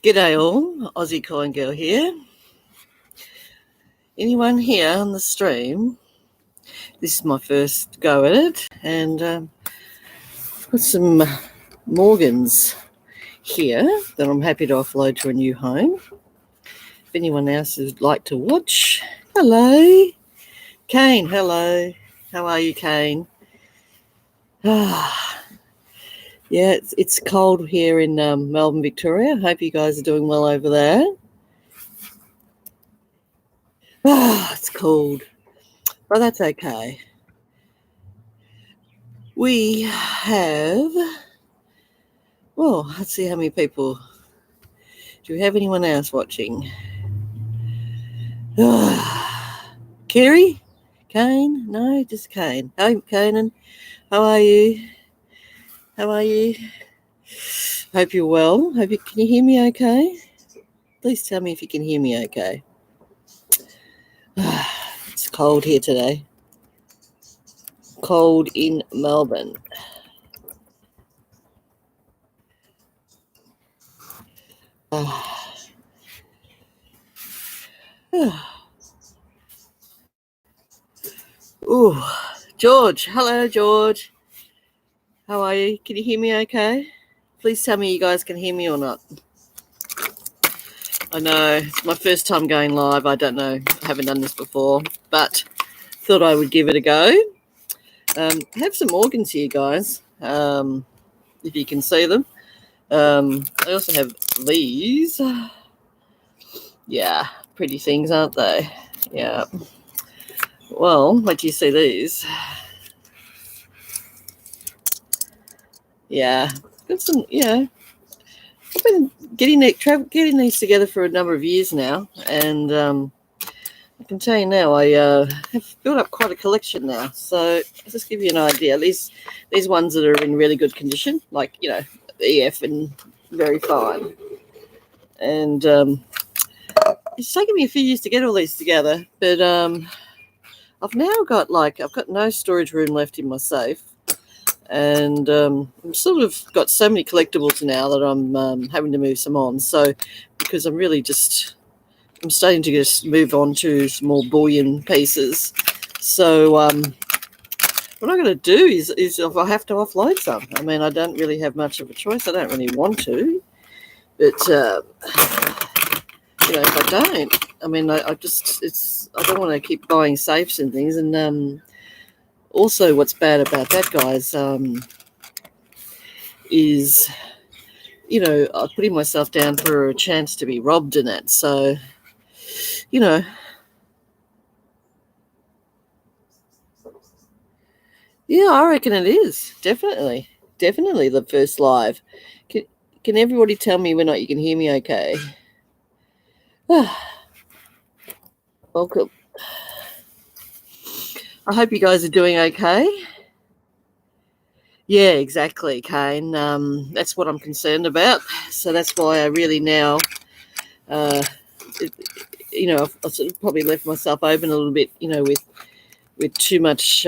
G'day all, Aussie Coin Girl here. Anyone here on the stream? This is my first go at it, and I've got some Morgans here that I'm happy to offload to a new home. If anyone else would like to watch, hello. Kane, hello. How are you, Kane? Yeah, it's cold here in Melbourne, Victoria. Hope you guys are doing well over there. It's cold, but that's okay. We have, well, let's see how many people. Do we have anyone else watching? Kerry? Kane? No, just Kane. Hi, Kanan. How are you? How are you? Hope you're well. Can you hear me okay? Please tell me if you can hear me okay. It's cold here today. Cold in Melbourne. George. Hello, George. How are you? Can you hear me okay? Please tell me you guys can hear me or not. I know, it's my first time going live. I don't know. I haven't done this before, but thought I would give it a go. I have some organs here, guys, if you can see them. I also have these. Yeah, pretty things, aren't they? Yeah. Well, wait till you see these. Yeah, got some, I've been getting these together for a number of years now, and I can tell you now, I have built up quite a collection now. So I'll just give you an idea. These ones that are in really good condition, like, EF and very fine. And it's taken me a few years to get all these together, but I've now got no storage room left in my safe. And I'm sort of got so many collectibles now that I'm having to move some on. So because I'm starting to just move on to some more bullion pieces. So what I'm going to do is if I have to offload some. I mean, I don't really have much of a choice. I don't really want to. But, if I don't, I mean, I don't want to keep buying safes and things. And also what's bad about that, guys, is, I'm putting myself down for a chance to be robbed in that. So, yeah, I reckon it is. Definitely the first live. Can everybody tell me when you can hear me okay? Welcome. I hope you guys are doing okay. Yeah, exactly, Kane. That's what I'm concerned about. So that's why I really now, I've sort of probably left myself open a little bit, with too much,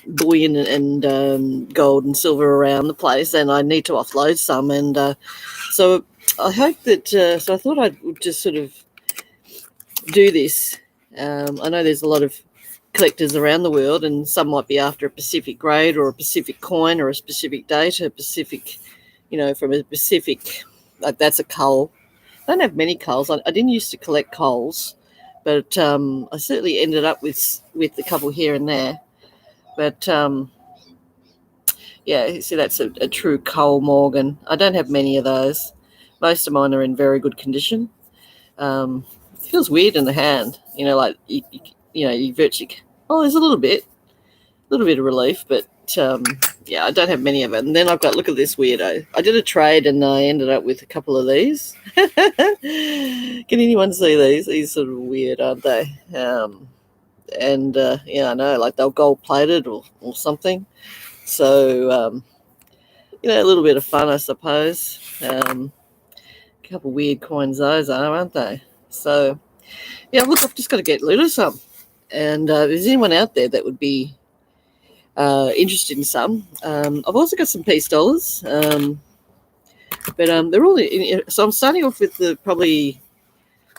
bullion and gold and silver around the place, and I need to offload some. And so I hope that, so I thought I would just sort of do this. I know there's a lot of collectors around the world, and some might be after a specific grade or a specific coin or a specific date, a specific, from a specific, like that's a coal. I don't have many coals. I didn't used to collect coals, but I certainly ended up with a couple here and there. But yeah, see, that's a true coal Morgan. I don't have many of those. Most of mine are in very good condition. It feels weird in the hand, like you virtually. Oh, there's a little bit of relief, but yeah, I don't have many of it. And then I've got, look at this weirdo. I did a trade and I ended up with a couple of these. Can anyone see these? These sort of weird, aren't they? And yeah, I know, like they're gold plated or something. So a little bit of fun, I suppose. A couple weird coins those are, aren't they? So yeah, look, I've just got to get rid of some. And if there's anyone out there that would be interested in some, I've also got some peace dollars. But they're all so I'm starting off with the probably,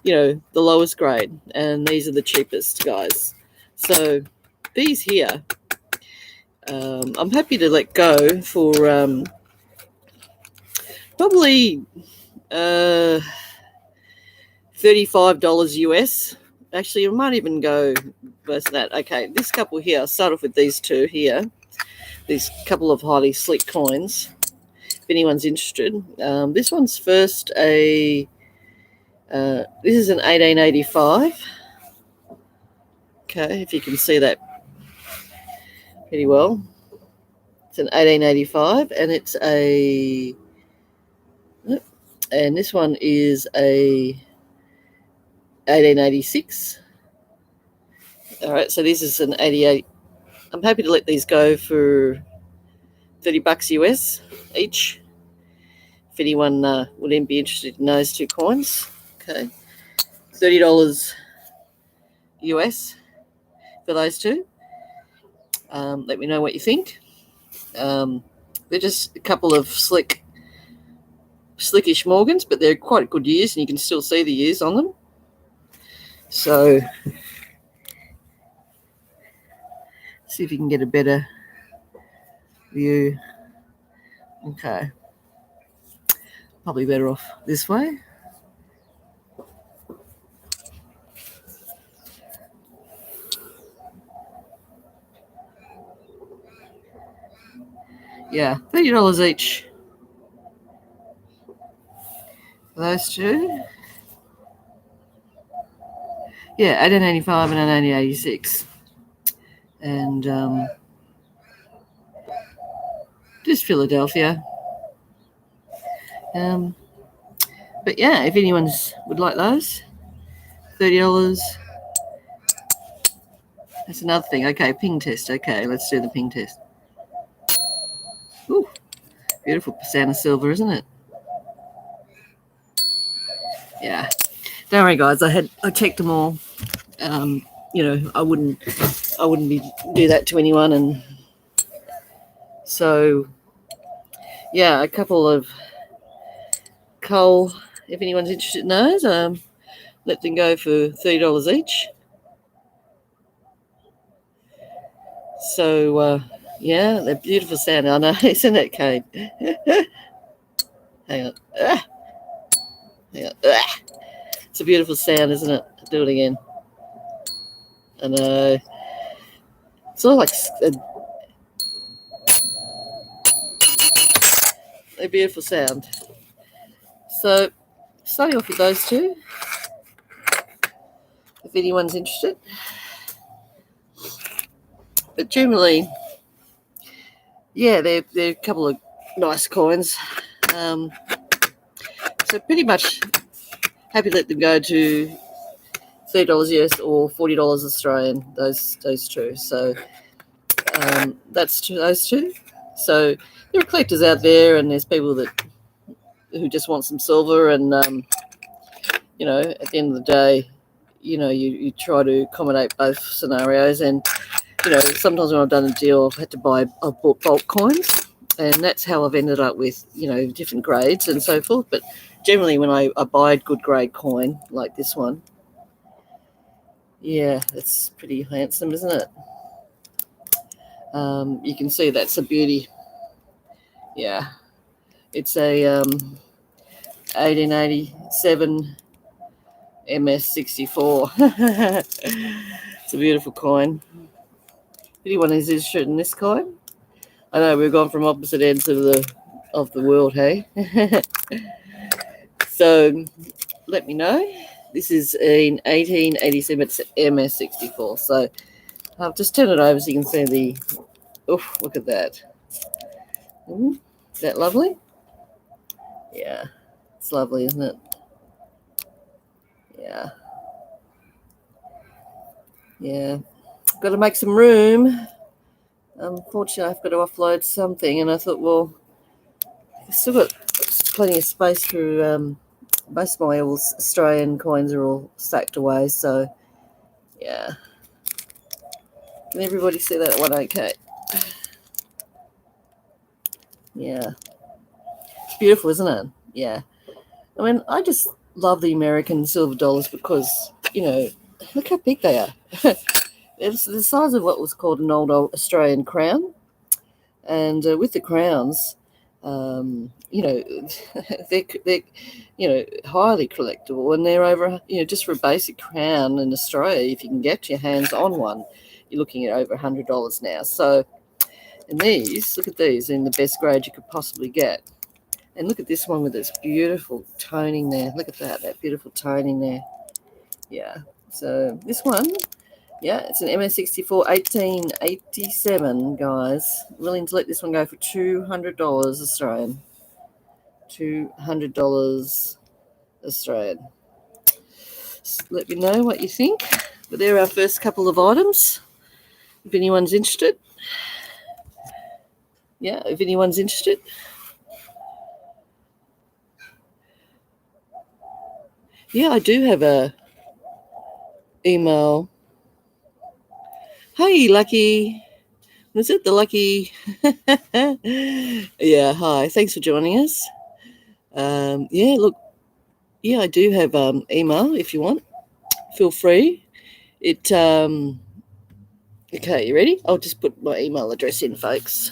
the lowest grade, and these are the cheapest, guys. So these here, I'm happy to let go for probably $35 US. Actually, I might even go worse than that. Okay, this couple here, I'll start off with these two here. These couple of highly slick coins, if anyone's interested. This one's first this is an 1885. Okay, if you can see that pretty well. It's an 1885, and and this one is a 1886. All right, so this is an 88. I'm happy to let these go for $30 US each. If anyone would be interested in those two coins, okay, $30 US for those two. Let me know what you think. They're just a couple of slickish Morgans, but they're quite good years, and you can still see the years on them. So, see if you can get a better view. Okay, probably better off this way. Yeah, $30 each. Those two. Yeah, 1885 and an 1886. And just Philadelphia. But yeah, if anyone's would like those, $30. That's another thing. Okay, ping test. Okay, let's do the ping test. Ooh, beautiful sound of silver, isn't it? Yeah. Don't worry, guys. I checked them all. I wouldn't do that to anyone, and so yeah, a couple of coal. If anyone's interested in those, let them go for $30 each. So yeah, they're beautiful sound. I know, isn't it, Kate? Hang on. Hang on. It's a beautiful sound, isn't it? Do it again. I know. It's all like a beautiful sound. So, starting off with those two, if anyone's interested. But generally, yeah, they're a couple of nice coins. So pretty much happy to let them go to $30 US or $40 Australian. Those two. So that's those two. So there are collectors out there, and there's people who just want some silver, and at the end of the day, you try to accommodate both scenarios. And sometimes when I've done a deal, I've bought bulk coins, and that's how I've ended up with different grades and so forth. But generally, when I buy a good grade coin like this one, yeah, it's pretty handsome, isn't it? You can see that's a beauty. Yeah, it's a 1887 MS64. It's a beautiful coin. If anyone is interested in this coin, I know we've gone from opposite ends of the world, hey? So let me know. This is an 1887 MS64. So I'll just turn it over so you can see the. Oh, look at that. Is that lovely? Yeah, it's lovely, isn't it? Yeah. Yeah. Got to make some room. Unfortunately, I've got to offload something, and I thought, well, I've still got plenty of space for most of my Australian coins are all stacked away, so yeah. Can everybody see that one okay? Yeah. It's beautiful, isn't it? Yeah. I mean, I just love the American silver dollars because, look how big they are. It's the size of what was called an old Australian crown. And with the crowns, they're highly collectible, and they're over, just for a basic crown in Australia, if you can get your hands on one, you're looking at over $100 now. So, and look at these in the best grade you could possibly get. And look at this one with this beautiful toning there. Look at that beautiful toning there. Yeah. So this one, yeah, it's an MS64 1887, guys. Willing to let this one go for $200 Australian. $200 Australian. Just let me know what you think. But there are our first couple of items. If anyone's interested. Yeah, if anyone's interested. Yeah, I do have a email. Hey, Lucky. Was it the Lucky? Yeah, hi. Thanks for joining us. Look, yeah, I do have email if you want. Feel free. Okay, you ready? I'll just put my email address in, folks.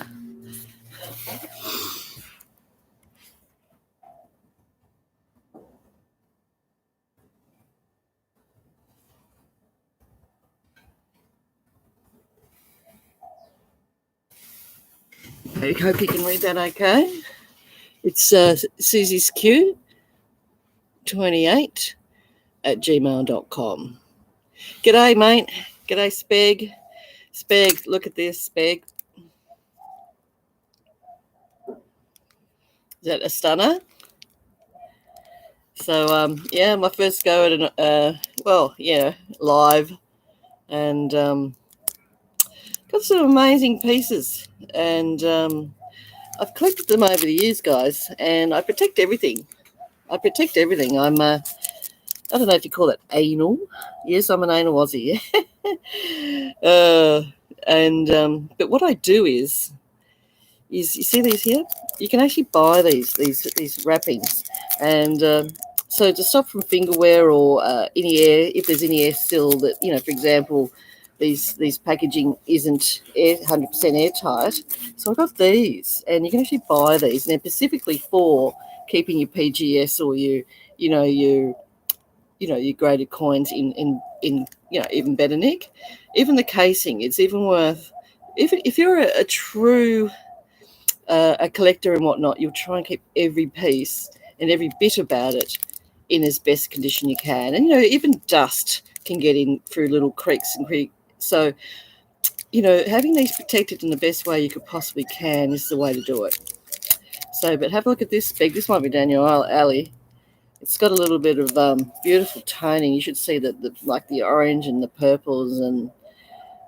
I hope you can read that okay. It's Susie's Q 28 at gmail.com. G'day, mate. G'day, Speg. Speg, look at this, Speg. Is that a stunner? So, my first go at live. And got some amazing pieces. And I've collected them over the years, guys. And I protect everything. I'm, I don't know if you call it anal. Yes, I'm an anal Aussie. But what I do is you see these here? You can actually buy these wrappings, and so to stop from finger wear or any air, if there's any air still that, for example, these packaging isn't 100% airtight. So I got these, and you can actually buy these, and they're specifically for keeping your PGS or your graded coins in even better nick. Even the casing, it's even worth. If you're a true a collector and whatnot, you'll try and keep every piece and every bit about it in as best condition you can. And even dust can get in through little creaks and creeks. So having these protected in the best way you could possibly can is the way to do it. So, but have a look at this spec. This might be down your alley. It's got a little bit of beautiful toning. You should see that like the orange and the purples, and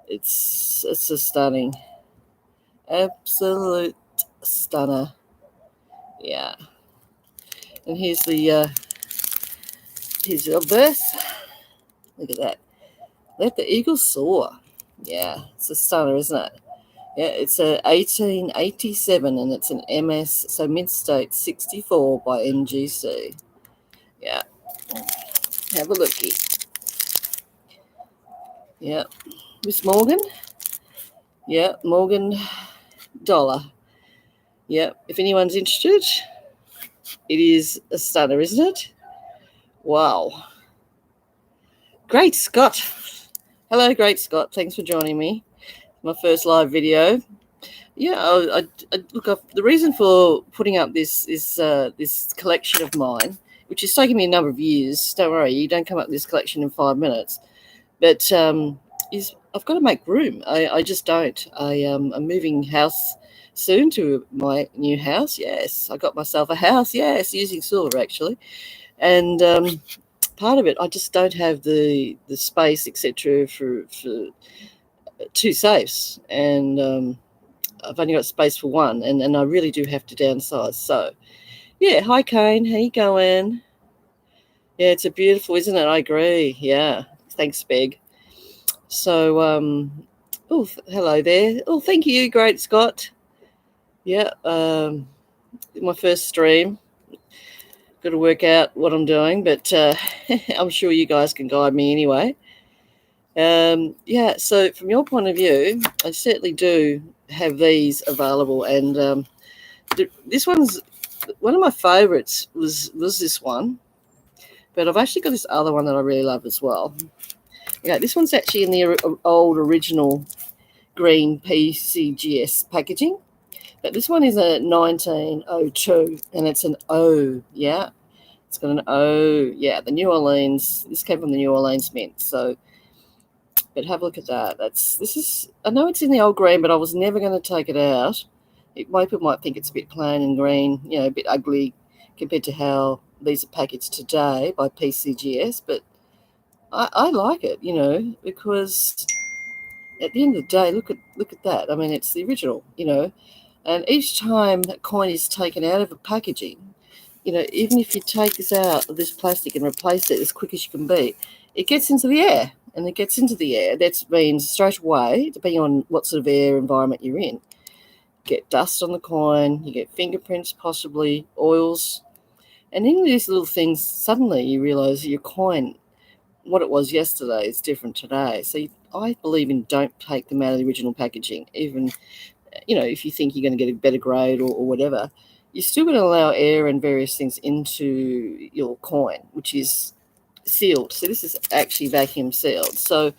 it's just stunning. Absolute stunner. Yeah. And here's your verse. Look at that. Let the eagle soar. Yeah, it's a stunner, isn't it? Yeah, it's a 1887, and it's an MS, so Mint State 64 by NGC. Yeah. Have a looky. Yeah. Miss Morgan. Yeah, Morgan Dollar. Yeah, if anyone's interested, it is a stunner, isn't it? Wow. Great Scott. Hello, Great Scott. Thanks for joining me. My first live video. Yeah, I look up. The reason for putting up this collection of mine, which is taking me a number of years. Don't worry, you don't come up with this collection in 5 minutes. But is I've got to make room. I just don't. I'm moving house soon to my new house. Yes, I got myself a house. Yes, using silver actually, and part of it I just don't have the space, etc. for 2 safes, and I've only got space for 1, and I really do have to downsize. So yeah, hi Kane, how you going? Yeah, it's a beautiful, isn't it? I agree. Yeah, thanks, Beg. So hello there. Oh, thank you, Great Scott. Yeah, my first stream. Got to work out what I'm doing, but I'm sure you guys can guide me anyway. So from your point of view, I certainly do have these available, and this one's one of my favourites was this one, but I've actually got this other one that I really love as well. Yeah, this one's actually in the old original green PCGS packaging, but this one is a 1902, and it's an O, yeah. It's got an O, yeah, the New Orleans. This came from the New Orleans Mint, so, but have a look at that. I know it's in the old green, but I was never going to take it out. People might think it's a bit plain and green, a bit ugly compared to how these are packaged today by PCGS, but I like it, because at the end of the day, look at that. I mean, it's the original, and each time that coin is taken out of a packaging, even if you take this out of this plastic and replace it as quick as you can be, it gets into the air, and it gets into the air. That means straight away, depending on what sort of air environment you're in, get dust on the coin, you get fingerprints, possibly oils, and in these little things, suddenly you realise your coin, what it was yesterday, is different today. So I believe in don't take them out of the original packaging, even, if you think you're going to get a better grade or whatever, you're still going to allow air and various things into your coin, which is sealed. So this is actually vacuum sealed. So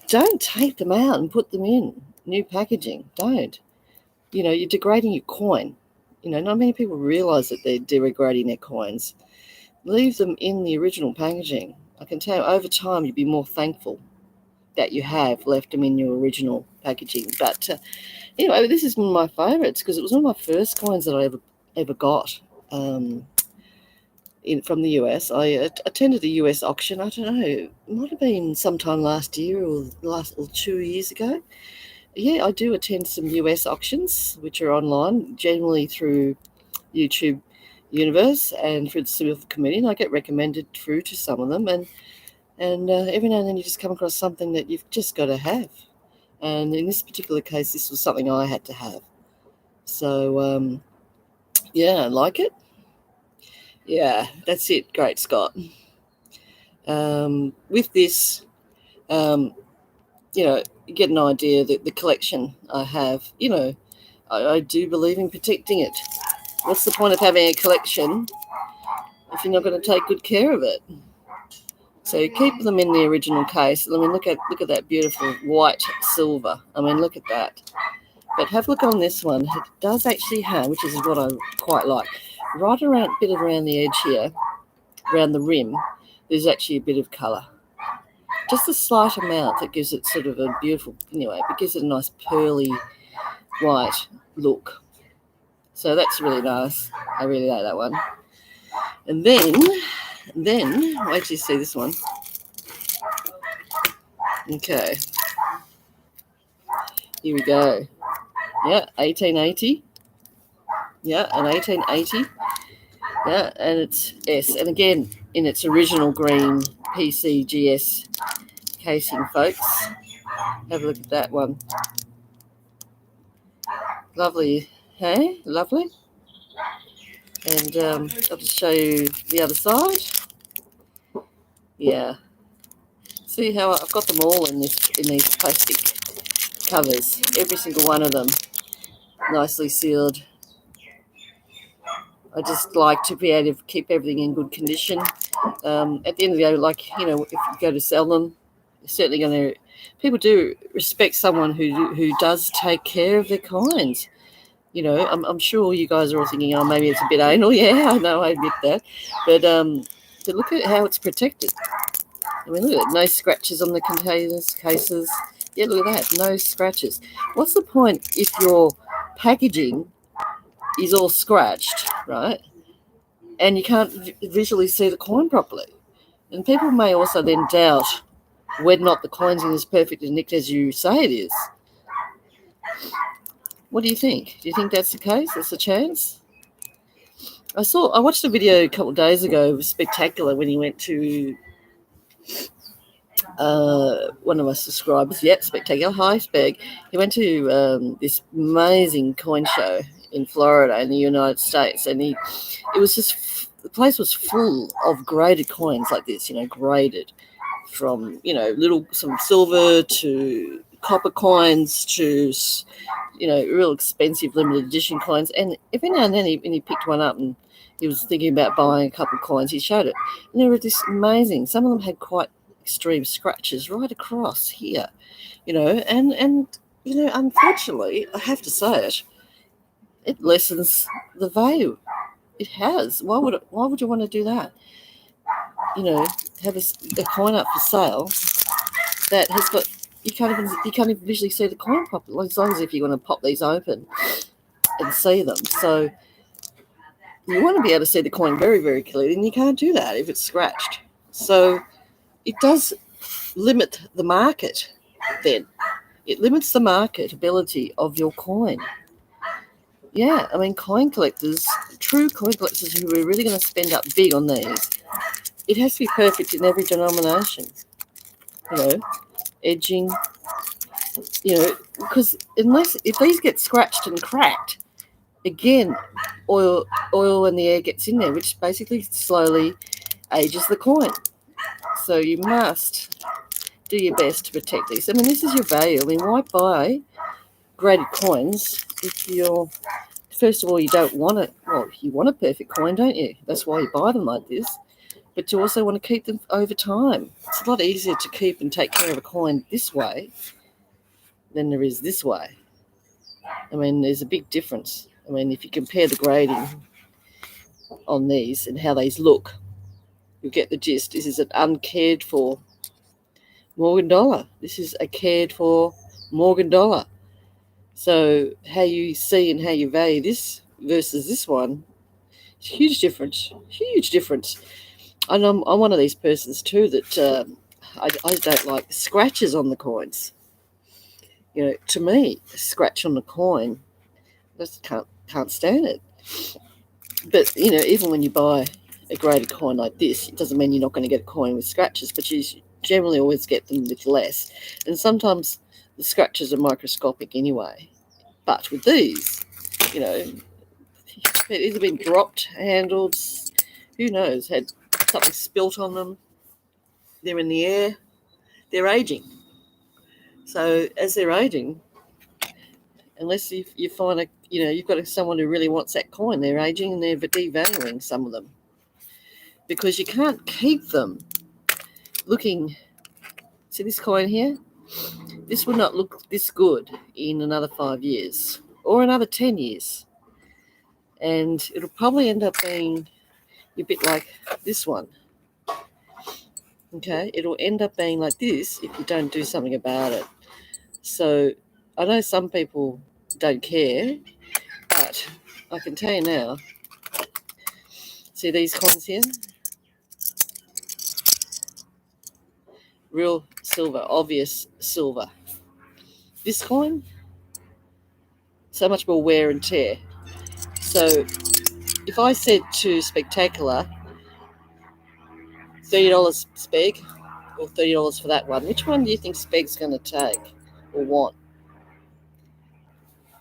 don't take them out and put them in new packaging. Don't. You're degrading your coin. Not many people realise that they're degrading their coins. Leave them in the original packaging. I can tell you, over time, you'll be more thankful that you have left them in your original packaging. But anyway, this is one of my favourites because it was one of my first coins that I ever got from the US. I attended a US auction. I don't know, it might have been sometime last year or 2 years ago. Yeah, I do attend some US auctions, which are online, generally through YouTube Universe and through the Silver Committee, and I get recommended through to some of them. And every now and then you just come across something that you've just got to have. And in this particular case, this was something I had to have. So, I like it. Yeah, that's it. Great, Scott. With this, you get an idea that the collection I have, I do believe in protecting it. What's the point of having a collection if you're not going to take good care of it? So you keep them in the original case. I mean, look at that beautiful white silver. I mean, look at that. But have a look on this one. It does actually have, which is what I quite like, right around the edge here, around the rim, there's actually a bit of colour. Just a slight amount that gives it sort of a beautiful, it gives it a nice pearly white look. So that's really nice. I really like that one. And then wait till you see this one. Okay. Here we go. Yeah, 1880. Yeah, an 1880. Yeah, and it's S. And again, in its original green PCGS casing, folks. Have a look at that one. Lovely, hey? Lovely. And I'll just show you the other side. Yeah. See how I've got them all in these plastic covers. Every single one of them nicely sealed. I just like to be able to keep everything in good condition. At the end of the day, if you go to sell them, you're certainly going to. People do respect someone who does take care of their coins. I'm sure you guys are all thinking, oh, maybe it's a bit anal. Yeah, I know, I admit that. But look at how it's protected. I mean, look at it. No scratches on the cases. Yeah, look at that. No scratches. What's the point if your packaging is all scratched, right? And you can't visually see the coin properly. And people may also then doubt whether or not the coin's in as perfect and nicked as you say it is. What do you think? Do you think that's the case? That's a chance? I watched a video a couple of days ago. It was spectacular when he went to one of my subscribers. Yep, spectacular. Hi, Speg. He went to this amazing coin show in Florida in the United States, and it was just the place was full of graded coins like this, graded from, some silver to copper coins to, real expensive limited edition coins. And every now and then he picked one up and he was thinking about buying a couple of coins. He showed it. And they were just amazing. Some of them had quite extreme scratches right across here, and unfortunately, I have to say it lessens the value. It has. Why would you want to do that? Have a coin up for sale that has got, you can't even visually see the coin properly, as long as if you want to pop these open and see them. So you want to be able to see the coin very, very clearly, and you can't do that if it's scratched. So it does limit the market then. It limits the marketability of your coin. Yeah, I mean, true coin collectors who are really going to spend up big on these, it has to be perfect in every denomination. Edging, because if these get scratched and cracked, again, oil and the air gets in there, which basically slowly ages the coin. So you must do your best to protect these. I mean, this is your value. I mean, why buy graded coins if first of all, you don't want it? Well, you want a perfect coin, don't you? That's why you buy them like this. But you also want to keep them over time. It's a lot easier to keep and take care of a coin this way than there is this way. I mean, there's a big difference. I mean, if you compare the grading on these and how these look, you'll get the gist. This is an uncared for Morgan dollar. This is a cared for Morgan dollar. So how you see and how you value this versus this one, it's huge difference. Huge difference. And I'm one of these persons too that I don't like scratches on the coins. To me, a scratch on the coin, I just can't stand it. But even when you buy a graded coin like this, it doesn't mean you're not going to get a coin with scratches, but you generally always get them with less. And sometimes the scratches are microscopic anyway. But with these, it either been dropped, handled, who knows, had something spilt on them. They're in the air. They're aging. So as they're aging, unless you find you've got someone who really wants that coin, they're aging and they're devaluing some of them. Because you can't keep them looking. See this coin here? This would not look this good in another 5 years or another 10 years. And it'll probably end up being a bit like this one. Okay, it'll end up being like this if you don't do something about it. So I know some people don't care, but I can tell you now. See these coins here? Real silver, obvious silver. This coin, so much more wear and tear. So if I said to Spectacular, $30 Speg, or $30 for that one, which one do you think Speg's going to take or want?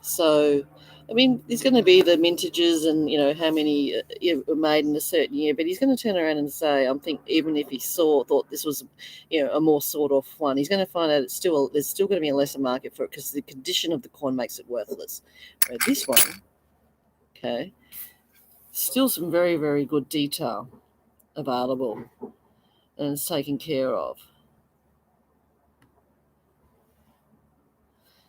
So, I mean, there's going to be the mintages and, how many were made in a certain year, but he's going to turn around and say, even if he thought this was, a more sawed-off one, he's going to find out there's still going to be a lesser market for it because the condition of the coin makes it worthless. Where this one, okay, still some very, very good detail available and it's taken care of.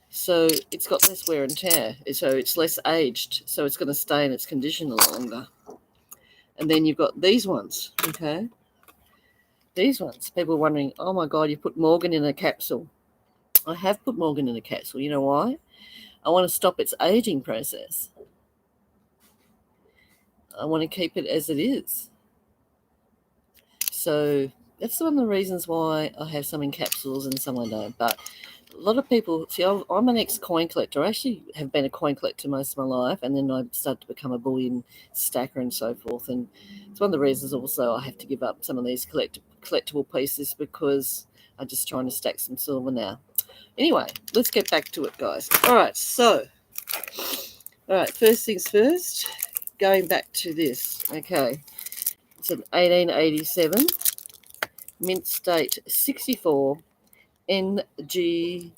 So it's got less wear and tear, so it's less aged, so it's going to stay in its condition longer. And then you've got these ones, okay? These ones, people are wondering, oh my God, you put Morgan in a capsule. I have put Morgan in a capsule. You know why? I want to stop its aging process. I want to keep it as it is. So that's one of the reasons why I have some in capsules and some I don't. But a lot of people, see, I'm an ex-coin collector. I actually have been a coin collector most of my life, and then I started to become a bullion stacker and so forth. And it's one of the reasons also I have to give up some of these collectible pieces because I'm just trying to stack some silver now. Anyway, let's get back to it, guys. All right, first things first, going back to this. Okay, It's an 1887 mint state 64 NGC.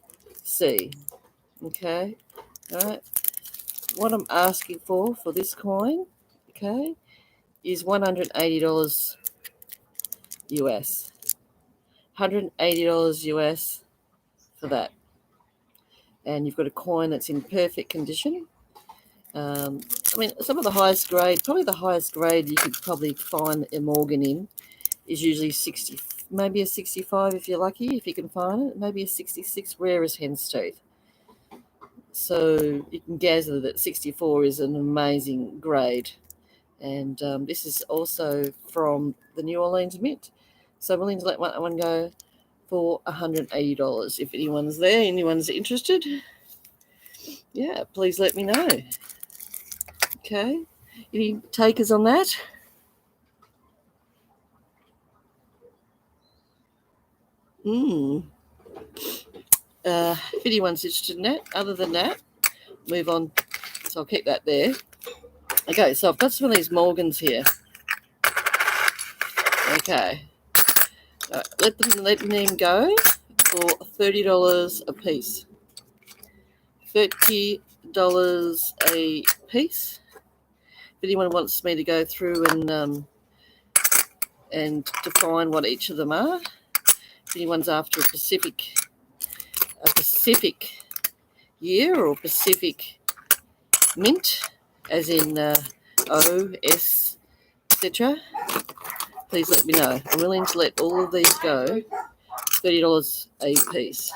Okay, all right. What I'm asking for this coin, okay, is $180 US. $180 US for that. And you've got a coin that's in perfect condition. I mean, some of the highest grade, probably the highest grade you could probably find a Morgan in is usually 60, maybe a 65 if you're lucky, if you can find it, maybe a 66, rare as hen's teeth. So you can gather that 64 is an amazing grade. And this is also from the New Orleans Mint. So I'm willing to let one go for $180. If anyone's interested, yeah, please let me know. Okay, any takers on that? If anyone's interested in that, other than that, move on. So I'll keep that there. Okay, so I've got some of these Morgans here. Okay, let them go for $30 a piece. $30 a piece. If anyone wants me to go through and define what each of them are, if anyone's after a Pacific year or Pacific mint, as in O, S, etc., please let me know. I'm willing to let all of these go. $30 a piece.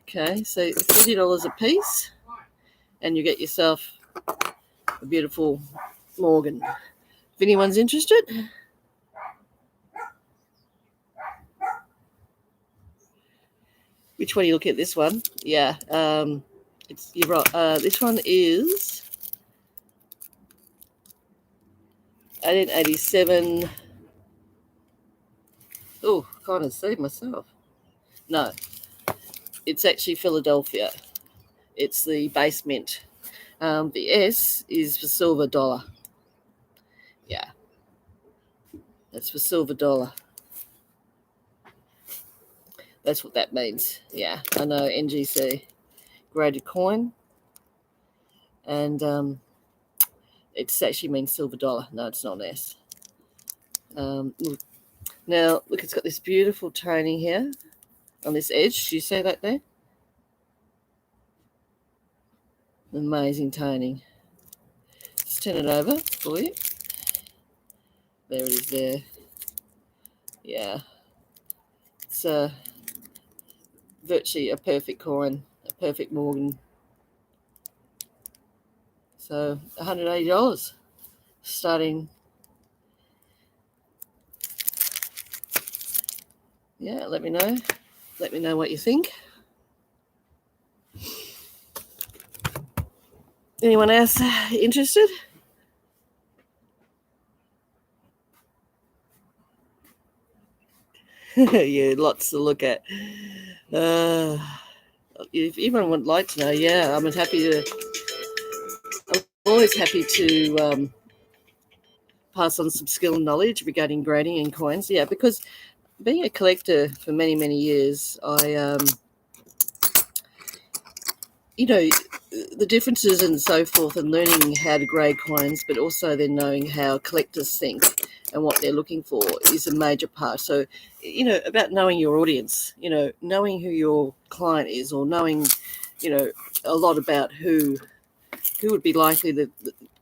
Okay, so $30 a piece, and you get yourself a beautiful Morgan. If anyone's interested, which one are you looking at? This one? Yeah, you're right. This one is 1887. Oh, kind of see myself. No, it's actually Philadelphia. It's the base mint. The S is for silver dollar. Yeah, that's for silver dollar. That's what that means. Yeah, I know, NGC. Graded coin. And it actually means silver dollar. No, it's not an S. Now, look, it's got this beautiful toning here on this edge. Do you see that there? Amazing toning. Just turn it over for you. There it is there. Yeah. It's virtually a perfect coin, a perfect Morgan. So $180 starting. Yeah, let me know. Let me know what you think. Anyone else interested? Yeah, lots to look at. If anyone would like to know, yeah, I'm always happy to pass on some skill and knowledge regarding grading and coins. Yeah, because being a collector for many, many years, I, the differences and so forth, and learning how to grade coins, but also then knowing how collectors think and what they're looking for is a major part. So, about knowing your audience, knowing who your client is, or knowing, a lot about who would be likely to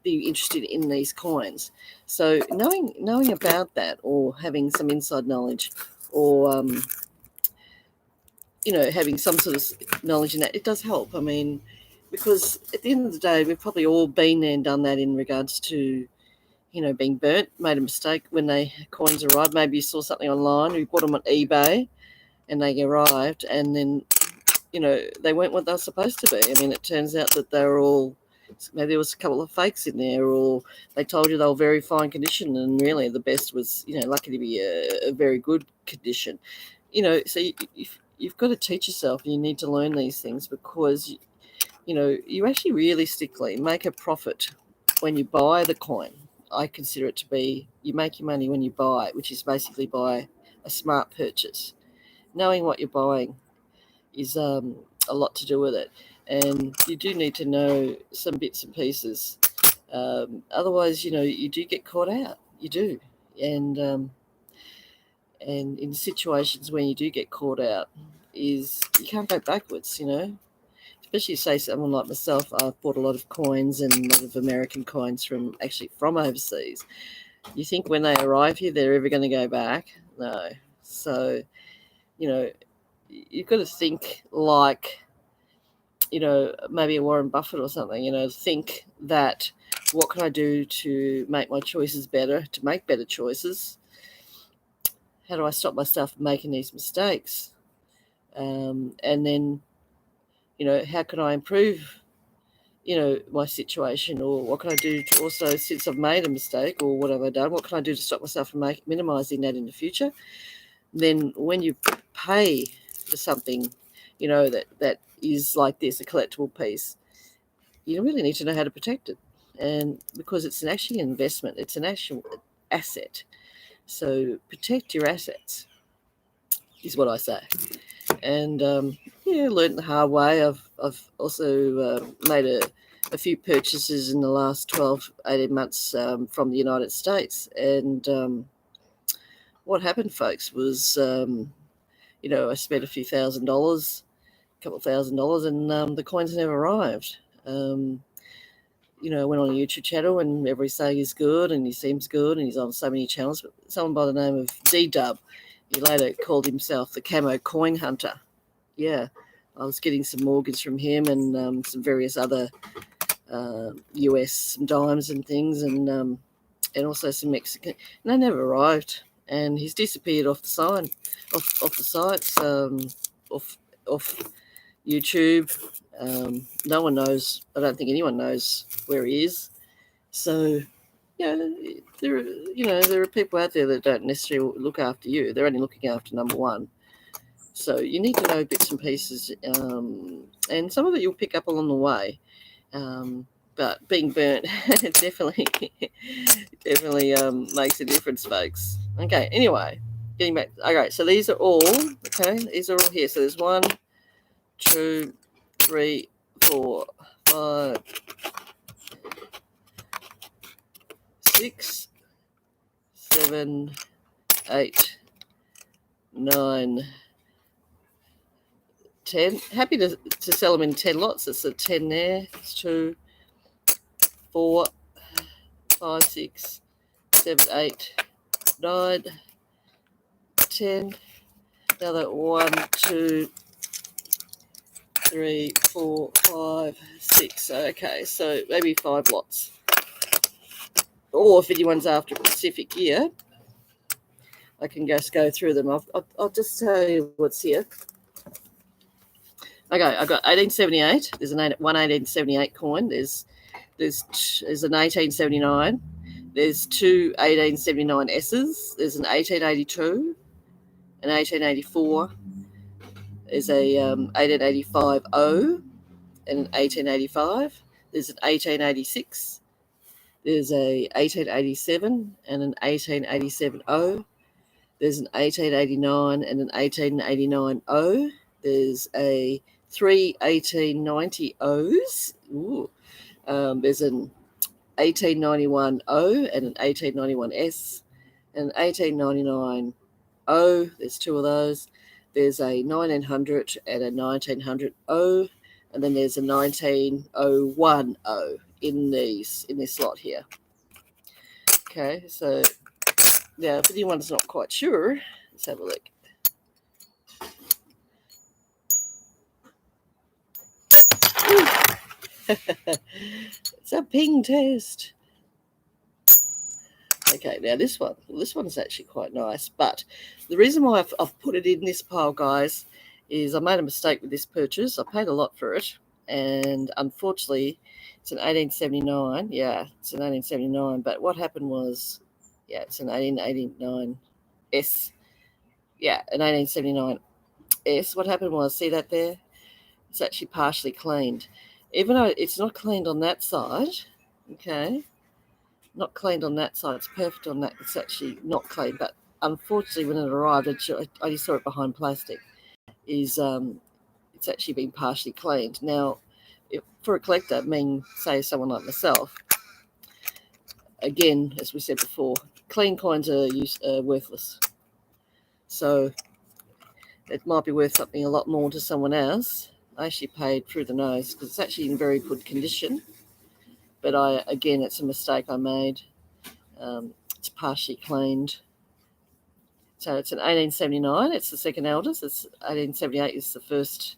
be interested in these coins. So knowing about that, or having some inside knowledge, or having some sort of knowledge in that, it does help. I mean, because at the end of the day, we've probably all been there and done that in regards to, being burnt, made a mistake when coins arrived. Maybe you saw something online, you bought them on eBay, and they arrived, and then, they weren't what they were supposed to be. I mean, it turns out that they were all, maybe there was a couple of fakes in there, or they told you they were very fine condition, and really the best was, lucky to be a very good condition. So you've got to teach yourself. You need to learn these things, because, you actually realistically make a profit when you buy the coin. I consider it to be, you make your money when you buy, which is basically buy a smart purchase. Knowing what you're buying is a lot to do with it, and you do need to know some bits and pieces. Otherwise, you do get caught out. You do, and in situations when you do get caught out, is you can't go backwards. Especially say someone like myself. I've bought a lot of coins and a lot of American coins from overseas. You think when they arrive here they're ever going to go back? No. So you've got to think like, maybe a Warren Buffett or something, think that what can I do to make my choices better, to make better choices? How do I stop myself from making these mistakes? And then, how can I improve, my situation, or what can I do to also, since I've made a mistake or what have I done, what can I do to stop myself from minimizing that in the future? Then when you pay for something, that is like this, a collectible piece, you really need to know how to protect it. And because it's actually an investment, it's an actual asset. So protect your assets is what I say. And learned the hard way. I've also made a few purchases in the last 12, 18 months from the United States. And what happened, folks, was, I spent a few $1,000s, a couple of $1,000s, and the coins never arrived. I went on a YouTube channel and everybody's saying he's good and he seems good and he's on so many channels. But someone by the name of D-Dub, he later called himself the Camo Coin Hunter. Yeah, I was getting some mortgages from him and some various other US, some dimes and things, and also some Mexican. And they never arrived. And he's disappeared off the sign, off the sites, off YouTube. No one knows. I don't think anyone knows where he is. So, there are people out there that don't necessarily look after you. They're only looking after number one. So you need to know bits and pieces, and some of it you'll pick up along the way. But being burnt definitely makes a difference, folks. Okay, anyway, getting back. Okay, so these are all here. So there's 1, 2, 3, 4, 5, 6, 7, 8, 9, 10. Happy to sell them in 10 lots. It's a 10 there. It's 2, 4, 5, 6, 7, 8, 9, 10. Another 1, 2, 3, 4, 5, 6. Okay, so maybe 5 lots. Or if anyone's after a specific year, I can just go through them. I'll just tell you what's here. Okay, I've got 1878. There's one 1878 coin. There's an 1879. There's 2 1879 S's. There's an 1882, an 1884. There's a 1885 O and an 1885. There's an 1886. There's a 1887 and an 1887 O. There's an 1889 and an 1889 O. There's a 3 1890 O's. Ooh. There's an 1891 O and an 1891 S, and an 1899 O. There's 2 of those. There's a 1900 and a 1900 O, and then there's a 1901 O in this lot here. Okay, so now if anyone's not quite sure, let's have a look. It's a ping test. Okay, now this one is actually quite nice, but the reason why I've put it in this pile, guys, is I made a mistake with this purchase. I paid a lot for it, and unfortunately, it's an 1879. Yeah, it's an 1879, but what happened was, it's an 1889 S. Yeah, an 1879 S. What happened was, see that there? It's actually partially cleaned. Even though it's not cleaned on that side, okay, not cleaned on that side. It's perfect on that. It's actually not clean, but unfortunately, when it arrived, I just saw it behind plastic. It's actually been partially cleaned. Now, for a collector, I mean, say someone like myself, again, as we said before, clean coins are worthless. So it might be worth something a lot more to someone else. I actually paid through the nose because it's actually in very good condition. But it's a mistake I made. It's partially cleaned. So it's an 1879. It's the second eldest. It's 1878 is the first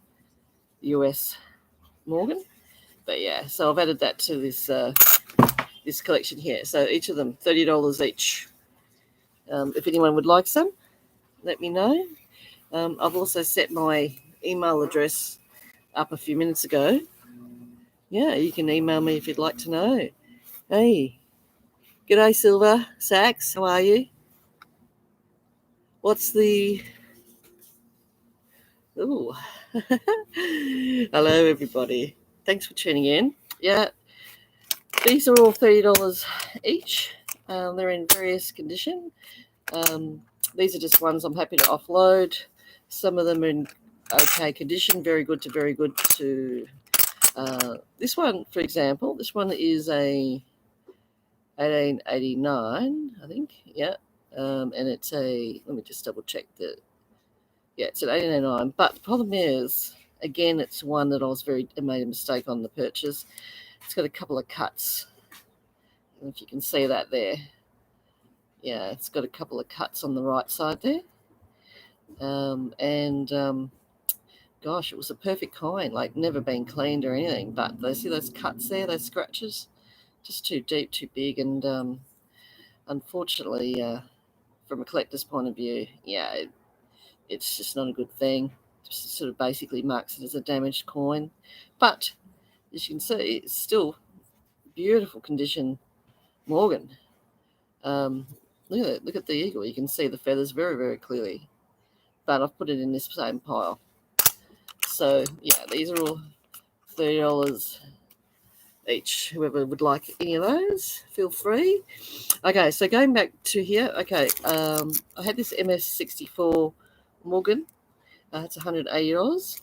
US Morgan. But yeah, so I've added that to this collection here. So each of them $30 each. If anyone would like some, let me know. I've also set my email address up a few minutes ago. Yeah, you can email me if you'd like to know. Hey, g'day Silver Sax, how are you? What's the... Ooh. Hello everybody. Thanks for tuning in. Yeah, these are all $30 each. They're in various condition. These are just ones I'm happy to offload. Some of them are in okay condition, very good to this one, for example. This one is a 1889, I think. Yeah. And it's let me just double check that. Yeah, it's an 1889. But the problem is, again, it's one that I made a mistake on the purchase. It's got a couple of cuts. I don't know if you can see that there. Yeah, it's got a couple of cuts on the right side there. Gosh, it was a perfect coin, like never been cleaned or anything. But they see those cuts there, those scratches, just too deep, too big, and unfortunately, from a collector's point of view, yeah, it's just not a good thing. Just sort of basically marks it as a damaged coin. But as you can see, it's still beautiful condition Morgan. Look at the eagle. You can see the feathers very clearly. But I've put it in this same pile. So yeah, these are all $30 each. Whoever would like any of those, feel free. Okay, so going back to here. Okay, I had this MS64 Morgan. It's $180.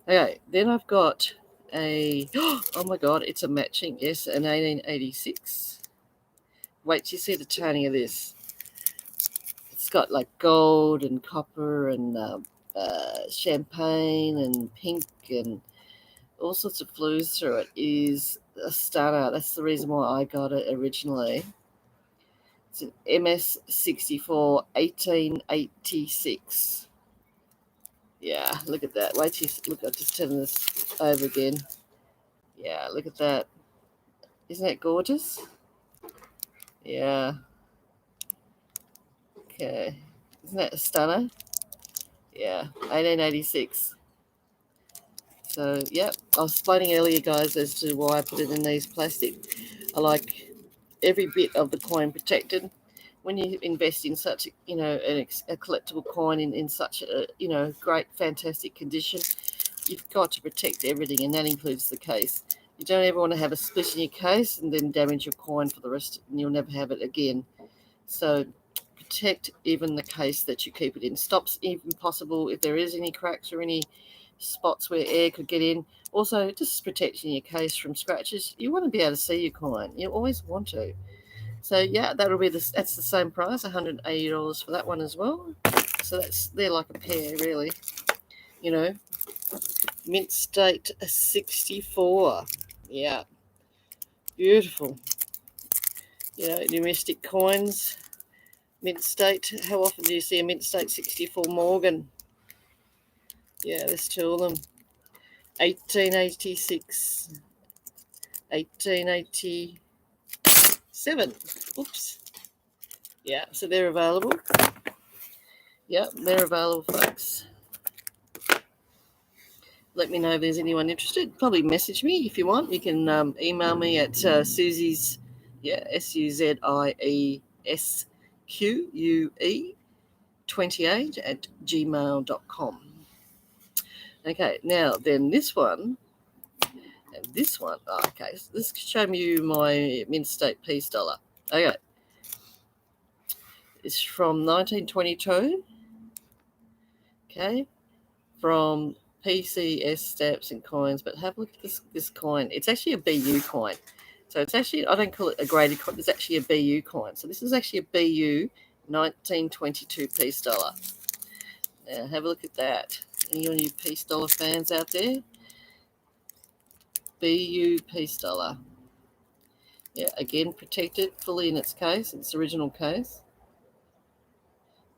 Okay, then I've got a, oh my God, it's a matching, yes, an 1886. Wait till you see the toning of this. It's got like gold and copper and champagne and pink and all sorts of flues through it. It is a stunner. That's the reason why I got it originally. It's an MS64 1886. Yeah, look at that. Wait till you look. I'll just turn this over again. Yeah, look at that. Isn't that gorgeous? Yeah. Okay. Isn't that a stunner? Yeah, 1886. So, yeah, I was explaining earlier, guys, as to why I put it in these plastic. I like every bit of the coin protected. When you invest in such, a collectible coin in such a, great, fantastic condition, you've got to protect everything, and that includes the case. You don't ever want to have a split in your case and then damage your coin for the rest, and you'll never have it again. So protect even the case that you keep it in. Stops even possible if there is any cracks or any spots where air could get in. Also, just protecting your case from scratches. You want to be able to see your coin. You always want to. So yeah, that's the same price, $180 for that one as well. So they're like a pair, really. Mint State 64. Yeah, beautiful. Numismatic coins. Mint State. How often do you see a Mint State 64 Morgan? Yeah, there's two of them. 1886. 1887. Oops. Yeah, so they're available. Yeah, they're available, folks. Let me know if there's anyone interested. Probably message me if you want. You can email me at Susie's, SUZIESQUE 28 at gmail.com. Okay, now then this one And this one, okay, so this shows you my Mint State Peace dollar. Okay, it's from 1922. Okay, from PCS Stamps and Coins. But have a look at this coin. It's actually a BU coin. So it's actually, I don't call it a graded coin. It's actually a BU coin. So this is actually a BU 1922 peace dollar. Now have a look at that. Any of you peace dollar fans out there? BU peace dollar. Yeah, again, protected fully in its case, its original case.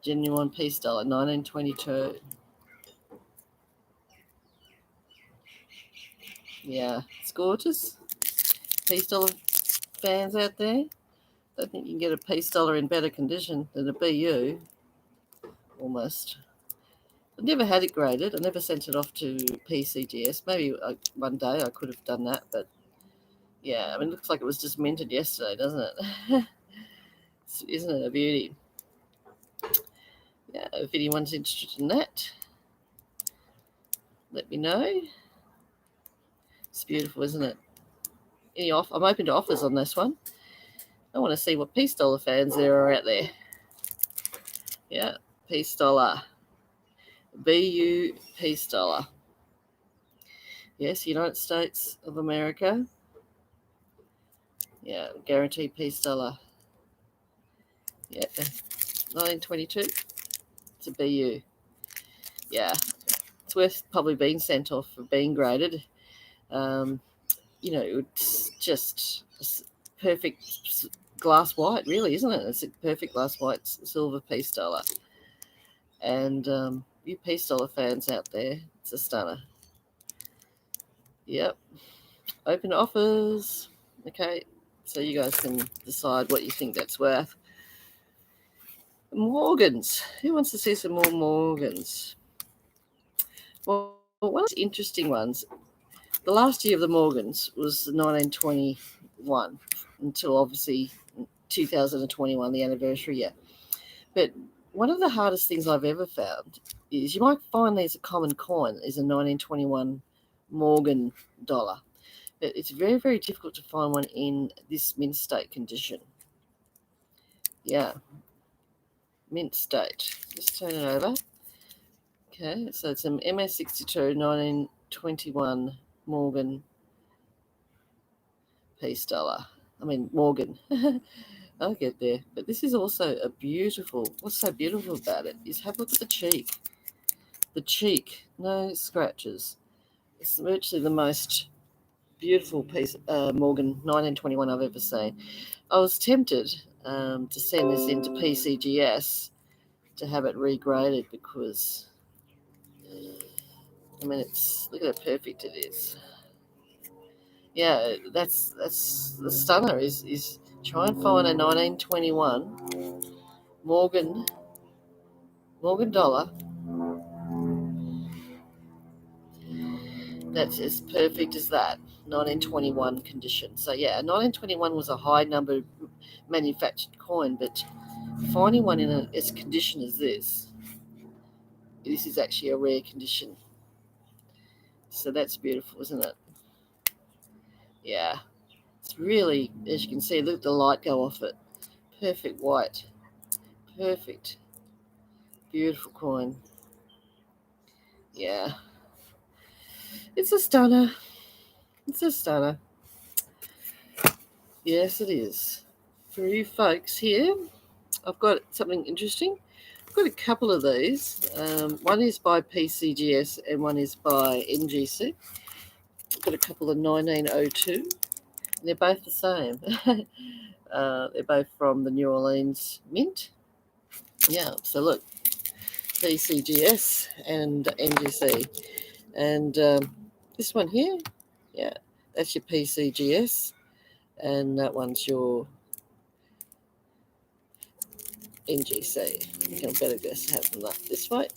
Genuine peace dollar, 1922. Yeah, it's gorgeous. Peace dollar fans out there? I think you can get a peace dollar in better condition than a BU, almost. I never had it graded. I never sent it off to PCGS. Maybe one day I could have done that, but yeah, I mean, it looks like it was just minted yesterday, doesn't it? Isn't it a beauty? Yeah, if anyone's interested in that, let me know. It's beautiful, isn't it? I'm open to offers on this one. I want to see what peace dollar fans there are out there. Yeah, peace dollar. BU peace dollar. Yes, United States of America. Yeah, guaranteed peace dollar. Yeah, 1922. It's a BU. Yeah, it's worth probably being sent off for being graded. It's just perfect glass white, really, isn't it? It's a perfect glass white silver peace dollar. And you peace dollar fans out there, it's a stunner. Yep. Open offers. Okay, so you guys can decide what you think that's worth. Morgans. Who wants to see some more Morgans? Well, one of the interesting ones, the last year of the Morgans was 1921 until obviously 2021, the anniversary year. But one of the hardest things I've ever found is you might find there's a common coin, is a 1921 Morgan dollar. But it's very, very difficult to find one in this mint state condition. Yeah, mint state. Just turn it over. Okay, so it's an MS62 1921 Morgan peace dollar. I mean, Morgan. I'll get there. But this is also a beautiful, what's so beautiful about it is have a look at the cheek. The cheek, no scratches. It's virtually the most beautiful piece, Morgan 1921 I've ever seen. I was tempted to send this into PCGS to have it regraded because, I mean, look at how perfect it is. Yeah, that's the stunner is try and find a 1921 Morgan dollar that's as perfect as that 1921 condition. So yeah, 1921 was a high number manufactured coin, but finding one in as condition as this is actually a rare condition. So that's beautiful, isn't it? Yeah, it's really, as you can see, look at the light go off it. Perfect white, perfect, beautiful coin. Yeah, it's a stunner. It's a stunner. Yes, it is. For you folks here, I've got something interesting. I've got a couple of these. One is by PCGS and one is by NGC. I've got a couple of 1902. And they're both the same. They're both from the New Orleans Mint. Yeah, so look, PCGS and NGC. And this one here, yeah, that's your PCGS. And that one's your NGC. I better just have them up this way.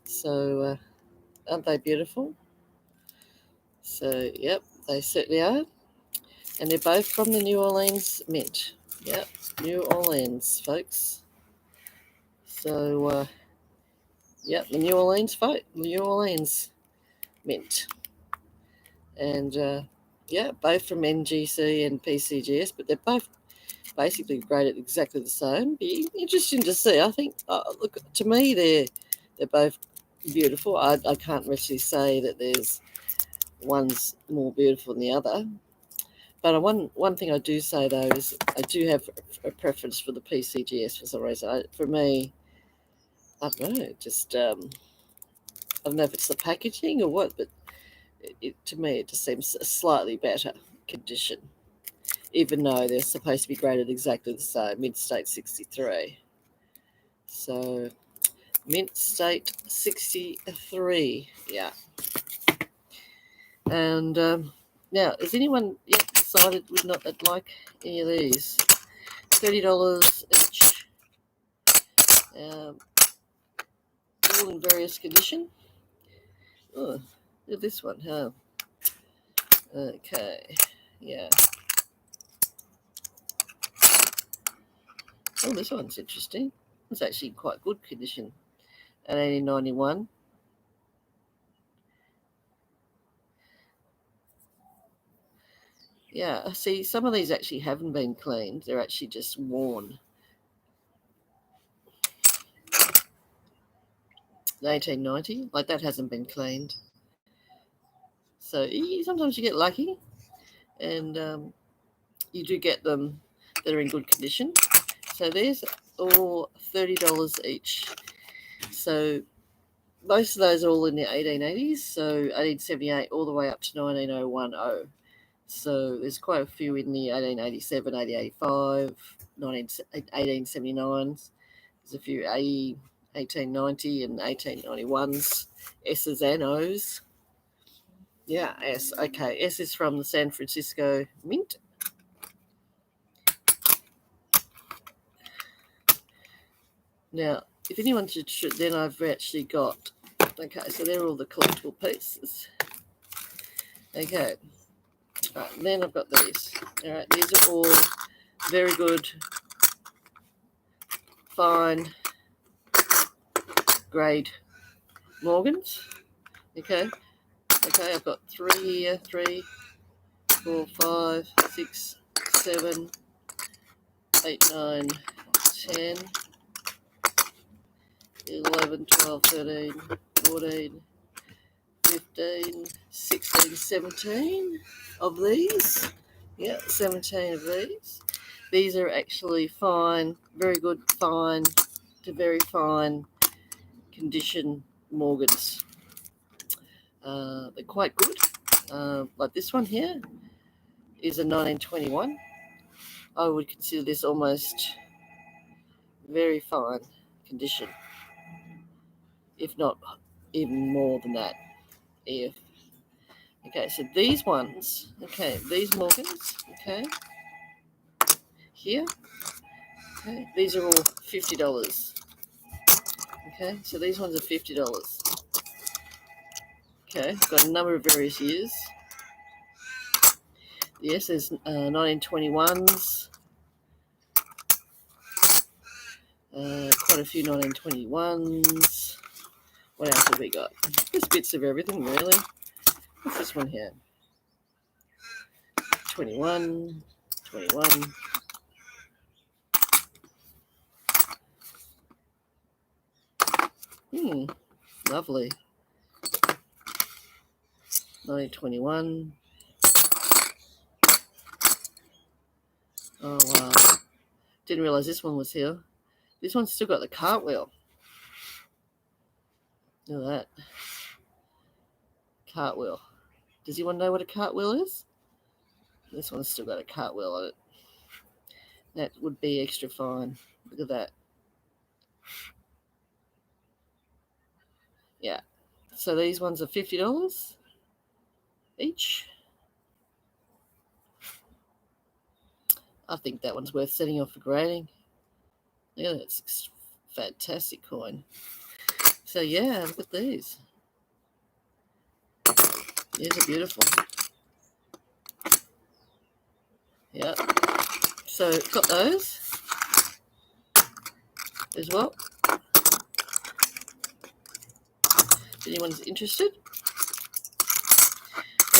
So, aren't they beautiful? So, yep, they certainly are. And they're both from the New Orleans Mint. Yep, New Orleans, folks. So, yep, the New Orleans Mint. And yeah, both from NGC and PCGS, but they're both basically graded exactly the same. Be interesting to see. I think, look, to me, they're both beautiful. I can't actually say that there's one's more beautiful than the other. But one thing I do say though is I do have a preference for the PCGS for some reason. For me, I don't know, just I don't know if it's the packaging or what, but to me it just seems a slightly better condition, even though they're supposed to be graded exactly the same. Mint State 63. So Mint State 63, yeah. And now, has anyone yet decided would not like any of these? $30 each. All in various condition. Oh, look at this one, huh? Okay, yeah. Oh, this one's interesting. It's actually quite good condition. At 1891. Yeah, see, some of these actually haven't been cleaned. They're actually just worn. 1890, like that hasn't been cleaned. So sometimes you get lucky, and you do get them that are in good condition. So there's all $30 each. So most of those are all in the 1880s, so 1878 all the way up to 19010. So there's quite a few in the 1887, 1885, 1879s. There's a few 1890 and 1891s, S's and O's. Yeah, S. Okay, S is from the San Francisco Mint. Now, if anyone should, then I've actually got, okay, so they're all the collectible pieces. Okay, right, then I've got these. All right, these are all very good, fine grade Morgans. Okay, I've got 3 here, 3, 4, 5, 6, 7, 8, 9, 10, 11, 12, 13, 14, 15, 16, 17 of these. Yeah, 17 of these. These are actually fine, very good, fine to very fine condition Morgans. They're quite good. Like this one here is a 1921. I would consider this almost very fine condition, if not even more than that. If okay, so these ones, okay, these Morgans, okay, here, okay, these are all $50. Okay, so these ones are $50. Okay, got a number of various years. Yes, there's 1921s. Quite a few 1921s. What else have we got? There's bits of everything, really. What's this one here? 21, 21. Lovely. 1921. Oh, wow. Didn't realize this one was here. This one's still got the cartwheel. Look at that. Cartwheel. Does anyone know what a cartwheel is? This one's still got a cartwheel on it. That would be extra fine. Look at that. Yeah. So these ones are $50 each. I think that one's worth setting off for grading. Yeah, that's a fantastic coin. So yeah, look at these. These are beautiful. Yeah. So got those as well. If anyone's interested.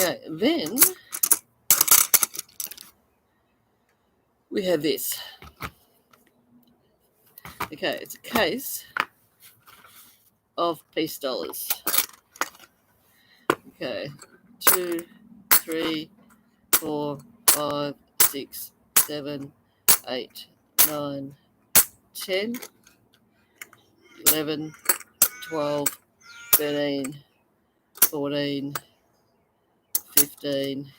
Okay, then we have this. Okay, it's a case of peace dollars. Okay, 2, 3, 4, 5, 6, 7, 8, 9, 10, 11, 12, 13, 14, 15,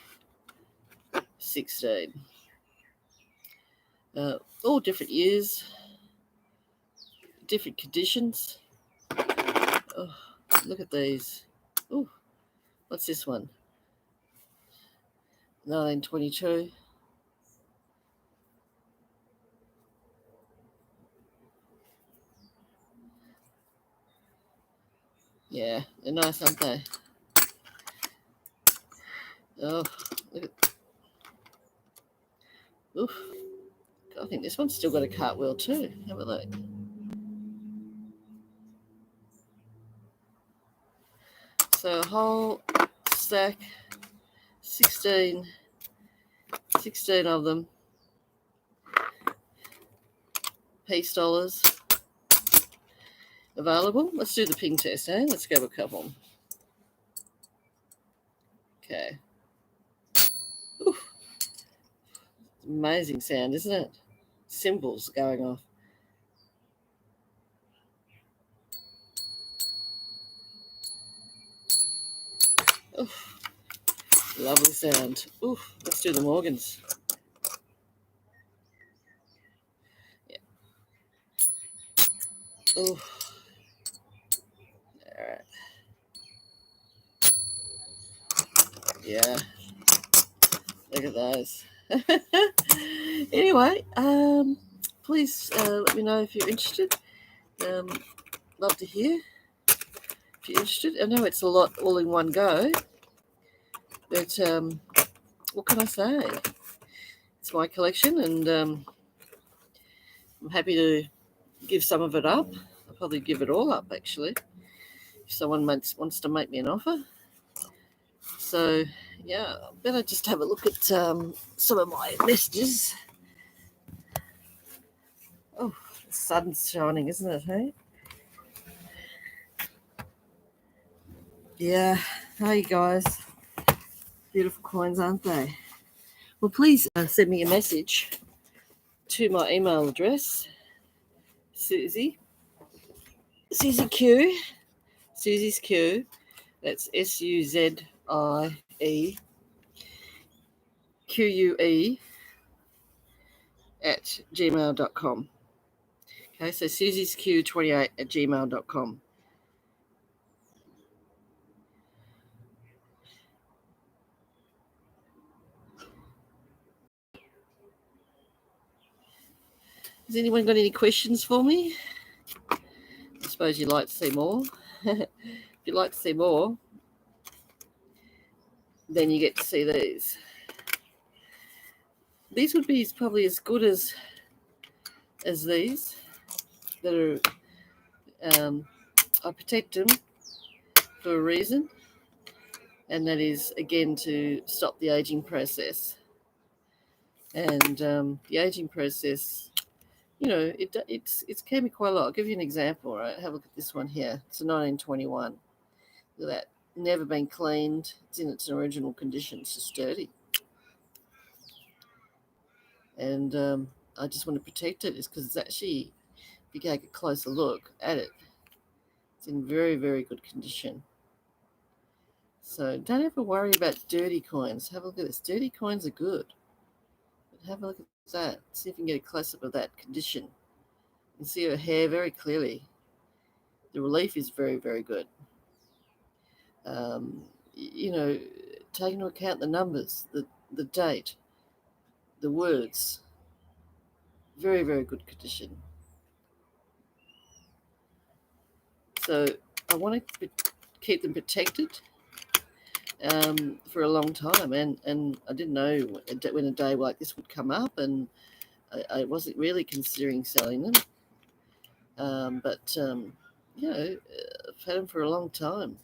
16. All different years, different conditions. Oh, look at these. Oh, what's this one? 1922. Yeah, they're nice, aren't they? Oh, look at. Oof. I think this one's still got a cartwheel too. Have a look. So a whole stack, 16 of them, peace dollars available. Let's do the ping test, eh? Let's go with a couple. Okay. Oof. Amazing sound, isn't it? Cymbals going off. Oof. Lovely sound. Oof. Let's do the Morgans. Yeah. Oof. All right. Yeah. Look at those. Anyway, please let me know if you're interested. Love to hear if you're interested. I know it's a lot all in one go, but what can I say? It's my collection, and I'm happy to give some of it up. I'll probably give it all up, actually, if someone wants to make me an offer. So, yeah, I better just have a look at some of my messages. Oh, the sun's shining, isn't it, hey? Yeah, hey guys. Beautiful coins, aren't they? Well, please send me a message to my email address, Susie Q, Susie's Q. That's SUZIEQUE at gmail.com. Okay, so Susie's Q28 at gmail.com. Has anyone got any questions for me? I suppose you'd like to see more. If you'd like to see more, then you get to see these. These would be probably as good as these that are. I protect them for a reason, and that is again to stop the aging process. And the aging process, you know, it's can be quite a lot. I'll give you an example. Right, have a look at this one here. It's a 1921. Look at that. Never been cleaned. It's in its original condition. It's just dirty. And I just want to protect it, is because it's actually, if you take a closer look at it, it's in very, very good condition. So don't ever worry about dirty coins. Have a look at this. Dirty coins are good. But have a look at that. See if you can get a close up of that condition. You can see her hair very clearly. The relief is very, very good. You know, take into account the numbers, the date, the words. Very, very good condition. So I want to keep them protected for a long time, and I didn't know when a day like this would come up, and I wasn't really considering selling them, but you know, I've had them for a long time,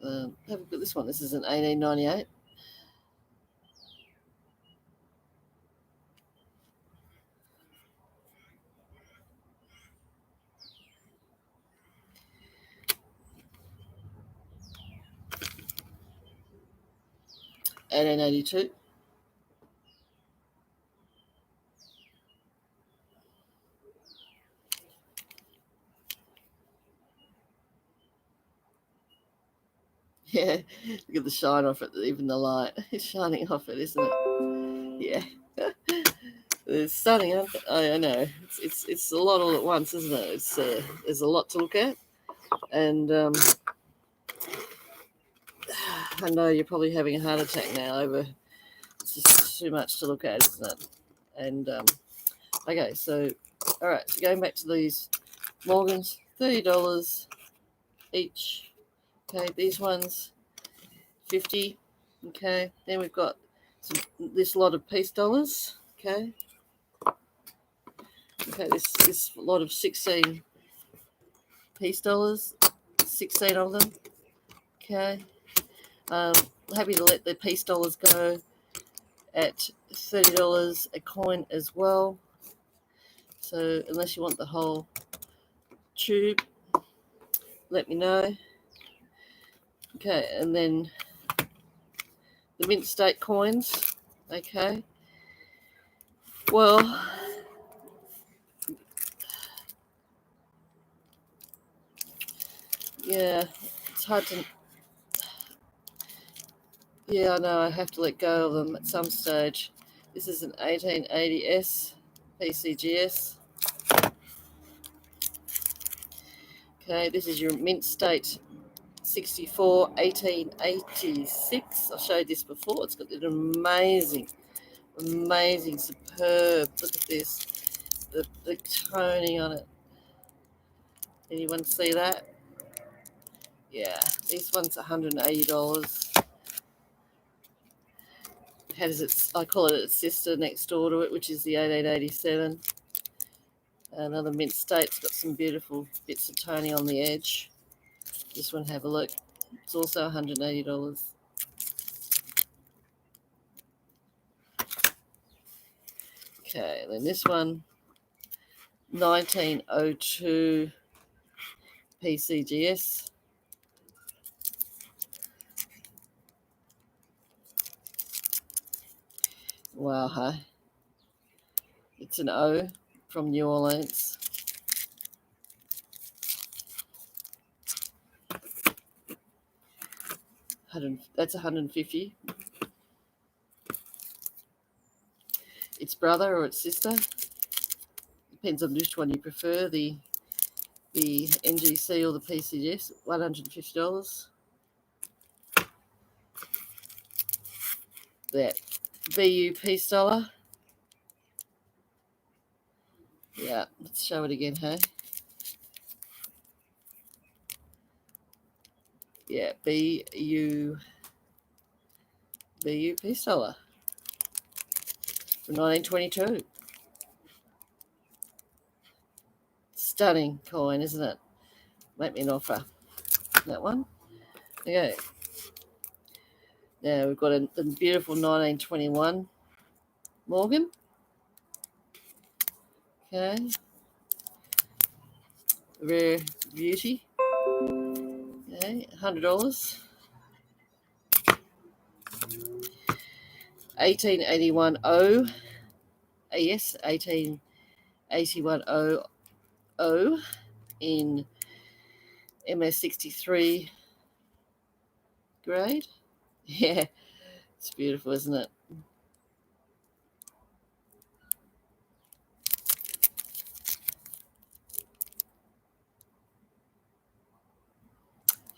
Have a look at this one. This is an 1898. $18.82. Yeah, look at the shine off it. Even the light is shining off it, isn't it? Yeah. It's stunning, aren't it? I know. It's a lot all at once, isn't it? It's there's a lot to look at, and I know you're probably having a heart attack now over. It's just too much to look at, isn't it? And okay, so all right, so going back to these Morgans, $30 each. Okay, these ones 50. Okay, then we've got this lot of peace dollars. Okay, this lot of 16 peace dollars, 16 of them. Okay, happy to let the peace dollars go at $30 a coin as well. So unless you want the whole tube, let me know. Okay, and then the mint state coins. Okay, well, yeah, it's hard to. Yeah, I know. I have to let go of them at some stage. This is an 1880S PCGS. Okay, this is your mint state 64 1886. I showed this before. It's got an amazing, superb. Look at this. The toning on it. Anyone see that? Yeah, this one's $180. Has its, I call it its sister next door to it, which is the 1887. Another mint state's got some beautiful bits of toning on the edge. This one, have a look. It's also $180. Okay, then this one, 1902 PCGS. Wow, hey. It's an O from New Orleans. That's 150. Its brother or its sister, depends on which one you prefer, the NGC or the PCGS, $150. That BU peace dollar. Yeah, let's show it again, hey? Yeah, BU peace dollar from 1922. Stunning coin, isn't it? Make me an offer. That one. Okay. Now we've got a beautiful 1921 Morgan. Okay. Rare beauty. Okay, $100. 1881 O. Yes, 1881 O in MS63 grade. Yeah, it's beautiful, isn't it?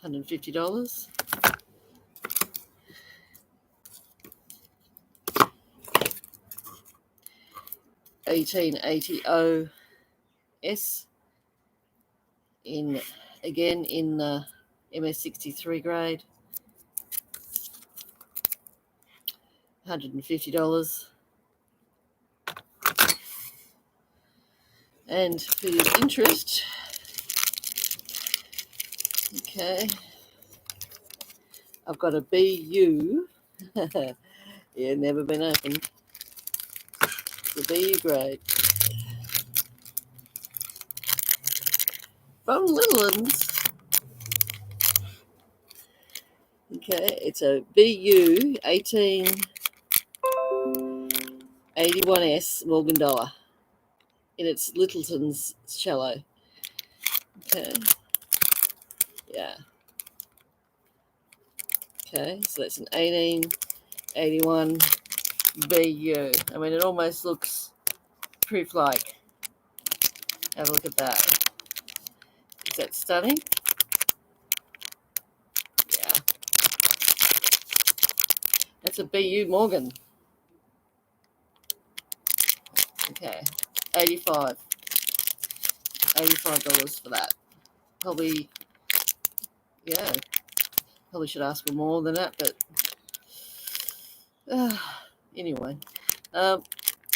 $150. 1880 OS in again in MS63 grade. $150. And for your interest, okay, I've got a BU. Yeah, never been opened. It's a BU grade. From Littlelands. Okay, it's a BU 1881S Morgan Dollar in its Littleton's cello. Okay, yeah. Okay, so that's an 1881 BU. I mean, it almost looks proof-like. Have a look at that. Is that stunning? Yeah. That's a BU Morgan. Okay, $85 for that. Probably, yeah, probably should ask for more than that, but anyway.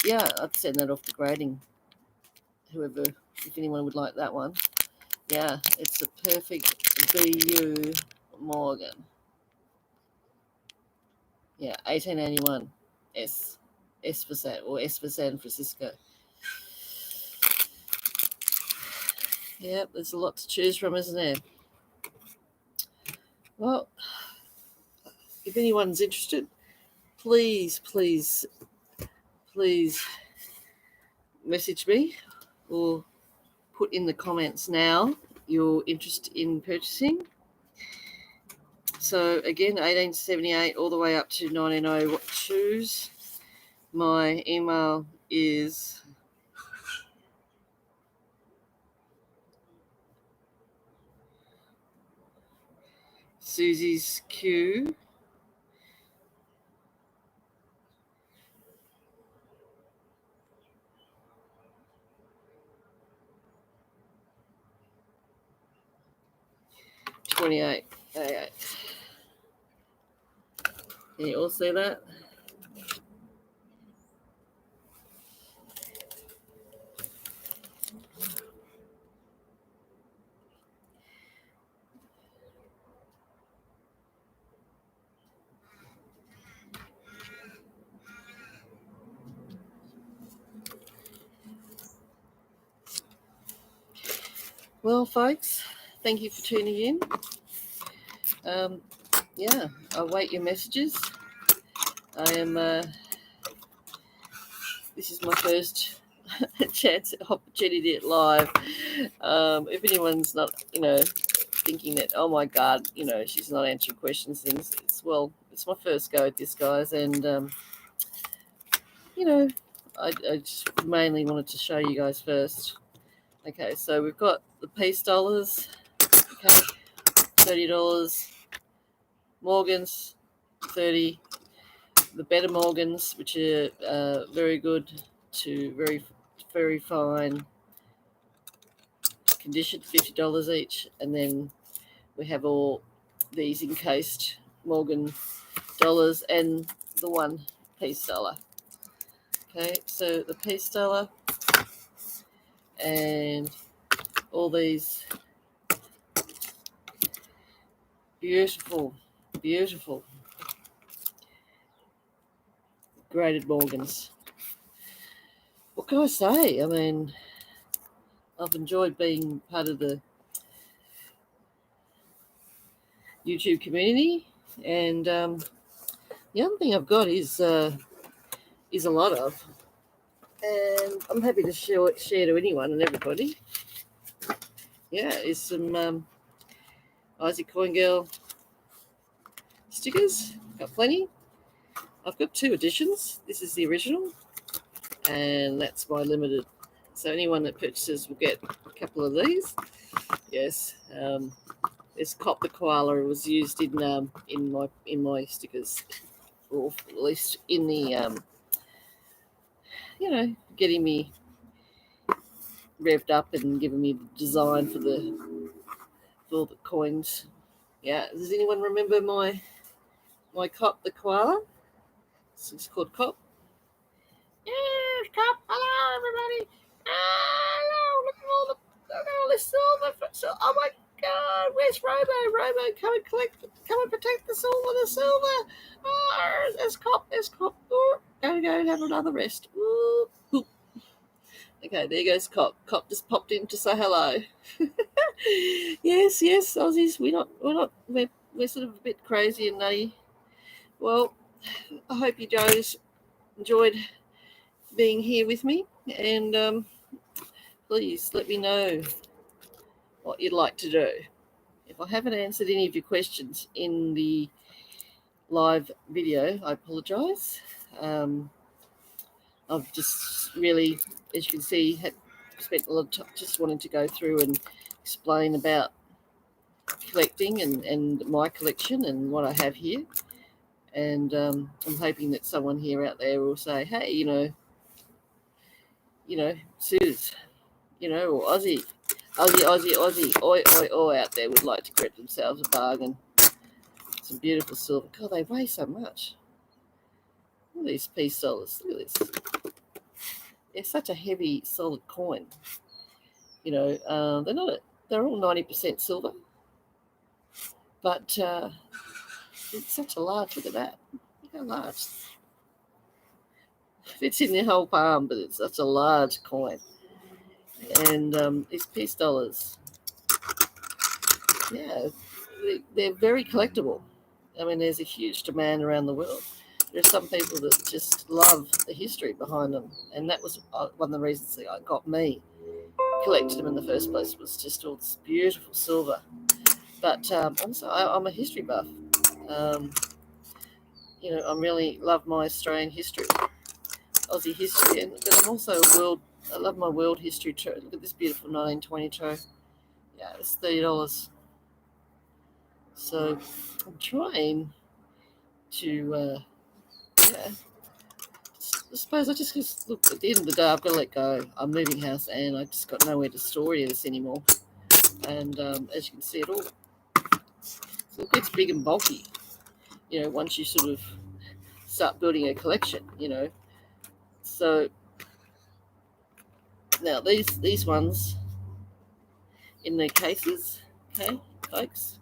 Yeah, I'd send that off to grading. Whoever, if anyone would like that one. Yeah, it's a perfect BU Morgan. Yeah, 1881 S for San Francisco. Yep, there's a lot to choose from, isn't there? Well, if anyone's interested, please message me or put in the comments now your interest in purchasing. So again, 1878 all the way up to 1902s. My email is Susie's Q #28. Can you all see that? Well, folks, thank you for tuning in. Yeah, I'll wait your messages. I am. This is my first chance opportunity at live. If anyone's not, thinking that, oh my God, she's not answering questions, things. It's my first go at this, guys, and I just mainly wanted to show you guys first. Okay, so we've got the piece dollars. Okay, $30. Morgans, 30. The better Morgans, which are very good to very fine condition, $50 each. And then we have all these encased Morgan dollars and the one piece dollar. Okay, so the piece dollar and all these beautiful graded Morgans. What can I say? I mean, I've enjoyed being part of the YouTube community, and the other thing I've got is a lot of, and I'm happy to share to anyone and everybody. Yeah, is some Isaac Coingirl stickers. Got plenty. I've got 2 editions. This is the original, and that's my limited. So anyone that purchases will get a couple of these. Yes, this Cop the Koala was used in my stickers, or at least in the getting me revved up and giving me the design for the coins. Yeah, does anyone remember my Cop the Koala? It's called Cop. Yeah, Cop. Hello, everybody. Hello. Look at all the. So, oh my God, where's Robo? Robo, come and collect, come and protect the silver. Oh, there's Cop. Oh, go and have another rest. Ooh, ooh. Okay, there goes Cop. Cop just popped in to say hello. Yes, Aussies, we're sort of a bit crazy and nutty. Well, I hope you guys enjoyed being here with me, and please let me know what you'd like to do. If I haven't answered any of your questions in the live video, I apologise. I've just really, as you can see, had spent a lot of time just wanting to go through and explain about collecting and my collection and what I have here. And I'm hoping that someone here out there will say, hey, Suze, or Aussie, oi out there would like to grab themselves a bargain. Some beautiful silver. God, they weigh so much. Look at these peace dollars. Look at this. It's such a heavy, solid coin. They're all 90% silver, but it's such a large. Look at that. Look how large. Fits in your whole palm, but it's such a large coin. And these peace dollars, yeah, they're very collectible. I mean, there's a huge demand around the world. There are some people that just love the history behind them, and that was one of the reasons that got me collecting them in the first place, was just all this beautiful silver. But also, I'm a history buff. I really love my Australian history, Aussie history, but I'm also I love my world history too. Look at this beautiful 1922. Yeah, it's $30. So I'm trying to, I suppose I just look, at the end of the day, I've got to let go. I'm moving house and I just got nowhere to store any of this anymore. And as you can see, it gets big and bulky, once you sort of start building a collection, So now these ones in their cases, okay, folks.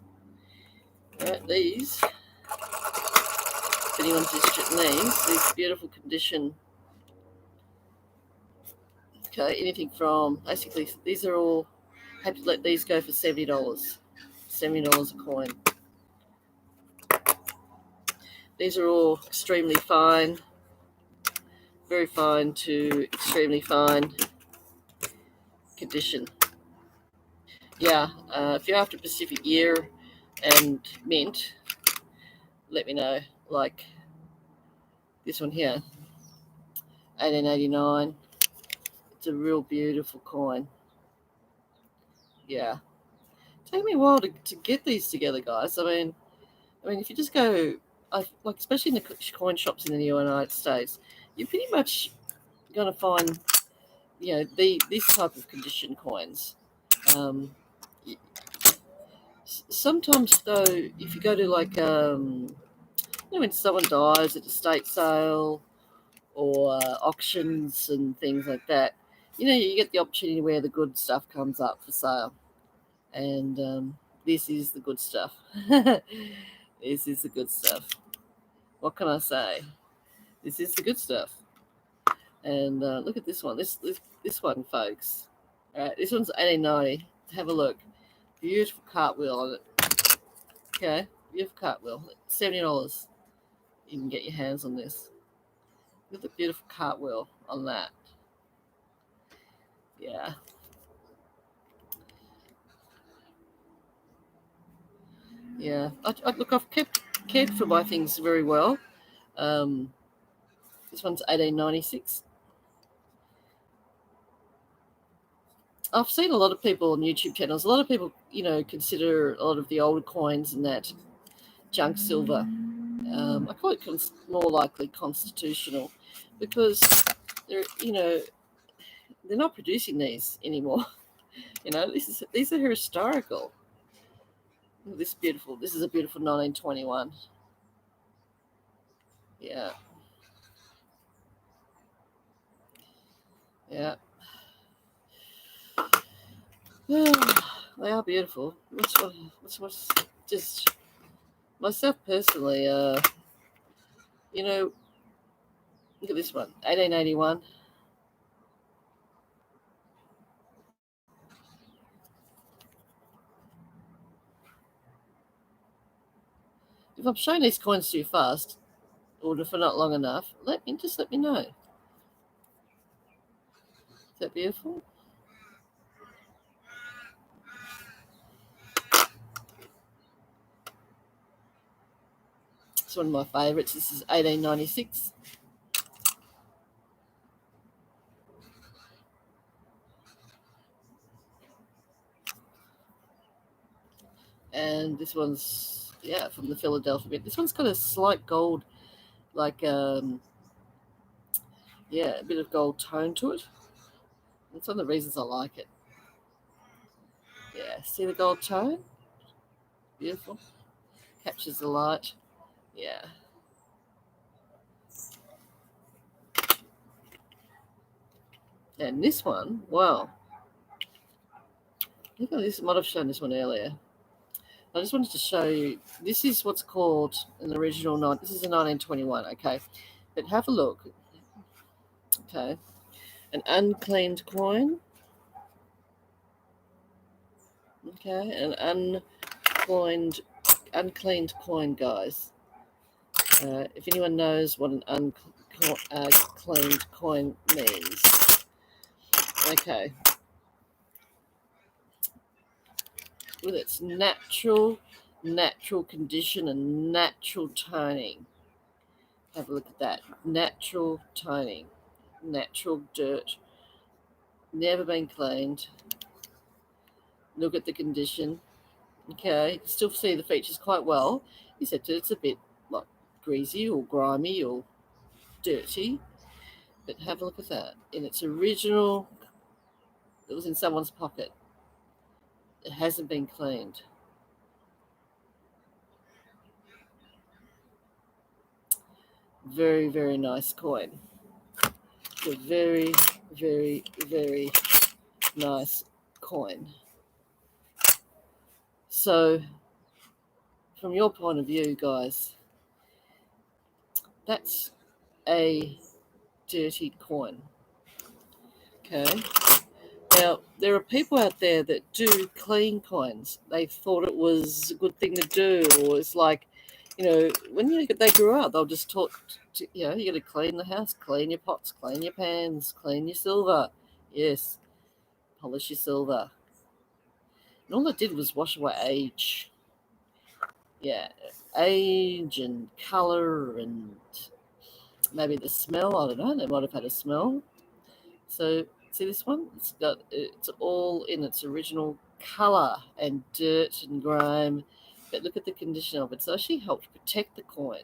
All right, these, if anyone's interested in these beautiful condition. Okay, anything from, basically, these are all, had to let these go for $70. $70 a coin. These are all extremely fine, very fine to extremely fine condition. Yeah, if you're after Pacific Year and mint, let me know. Like this one here, 1889. It's a real beautiful coin. Yeah. Take me a while to get these together, guys. I mean, if you just go, like especially in the coin shops in the United States, you're pretty much going to find, this type of condition coins. Sometimes though, if you go to like, when someone dies at a estate sale or auctions and things like that, you get the opportunity where the good stuff comes up for sale. And this is the good stuff. This is the good stuff. What can I say? This is the good stuff. And look at this one. This one, folks. All right, this one's 1890. Have a look. Beautiful cartwheel on it. Okay, beautiful cartwheel. $70. You can get your hands on this. Look at the beautiful cartwheel on that. Yeah. Yeah. I've cared for my things very well. This one's 1896. I've seen a lot of people on YouTube channels. A lot of people, consider a lot of the older coins and that junk silver. I call it more likely constitutional, because they're not producing these anymore. These are historical. This is a beautiful 1921. Yeah. Yeah. They are beautiful. What's just myself personally, you know, look at this one, 1881. If I'm showing these coins too fast, or if they're not long enough, let me know. Is that beautiful? It's one of my favourites. This is 1896. And this one's, yeah, from the Philadelphia Mint. This one's got a slight gold, like, yeah, a bit of gold tone to it. That's one of the reasons I like it. Yeah, see the gold tone? Beautiful. Captures the light. Yeah. And this one, wow. Look at this. I might have shown this one earlier. I just wanted to show you. This is what's called an original This is a 1921, okay? But have a look. Okay. An unclaimed coin. Okay. An unclaimed coin, guys. If anyone knows what an unclaimed coin means. Okay. With its natural condition and natural toning. Have a look at that. Natural toning. Natural dirt. Never been cleaned. Look at the condition. Okay, you can still see the features quite well. Except it's a bit like greasy or grimy or dirty. But have a look at that. In its original, it was in someone's pocket. It hasn't been cleaned. Very, very nice coin. It's a very, very, very nice coin. So, from your point of view, guys, that's a dirty coin. Okay. Now, there are people out there that do clean coins. They thought it was a good thing to do, or it's like, when they grew up, they'll just talk, you got to clean the house, clean your pots, clean your pans, clean your silver. Yes, polish your silver. And all it did was wash away age. Yeah, age and colour and maybe the smell. I don't know. They might have had a smell. So see this one? It's all in its original colour and dirt and grime. But look at the condition of it. So she helped protect the coin.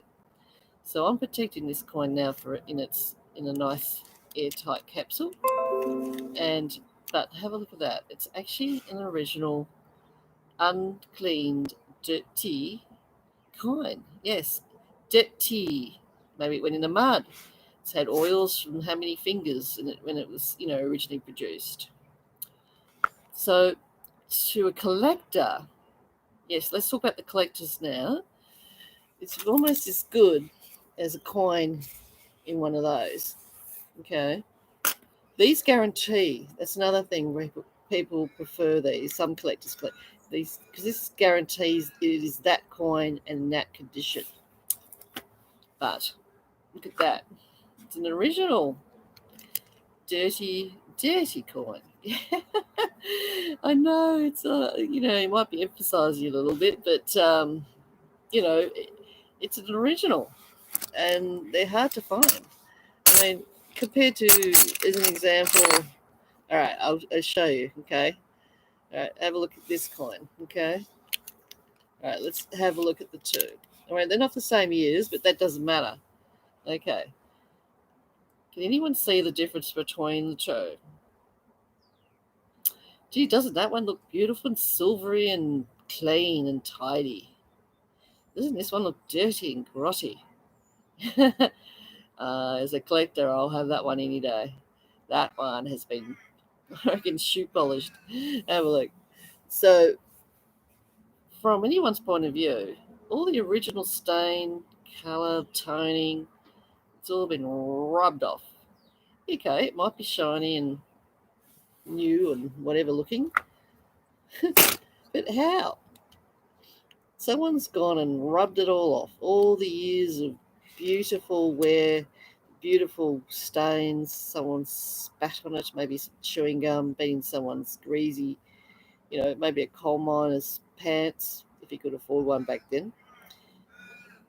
So I'm protecting this coin now in a nice airtight capsule. But have a look at that. It's actually an original, uncleaned, dirty coin. Yes, dirty. Maybe it went in the mud. It's had oils from how many fingers in it when it was, originally produced. So, to a collector, yes, let's talk about the collectors now. It's almost as good as a coin in one of those. Okay. These guarantee, that's another thing where people prefer these. Some collectors collect these because this guarantees it is that coin and that condition. But look at that. It's an original dirty coin. I know it's it might be emphasizing a little bit, but it's an original, and they're hard to find. I mean, compared to, as an example, all right, I'll show you. Okay, all right, have a look at this coin. Okay, all right, let's have a look at the two. All right, they're not the same years, but that doesn't matter. Okay, can anyone see the difference between the two? Gee, doesn't that one look beautiful and silvery and clean and tidy? Doesn't this one look dirty and grotty? As a collector, I'll have that one any day. That one has been, I reckon, shoe polished. Have a look. So from anyone's point of view, all the original stain, colour, toning, it's all been rubbed off. Okay, it might be shiny and new and whatever looking, but how? Someone's gone and rubbed it all off. All the years of beautiful wear, beautiful stains. Someone spat on it, maybe some chewing gum, been someone's greasy, maybe a coal miner's pants, if he could afford one back then.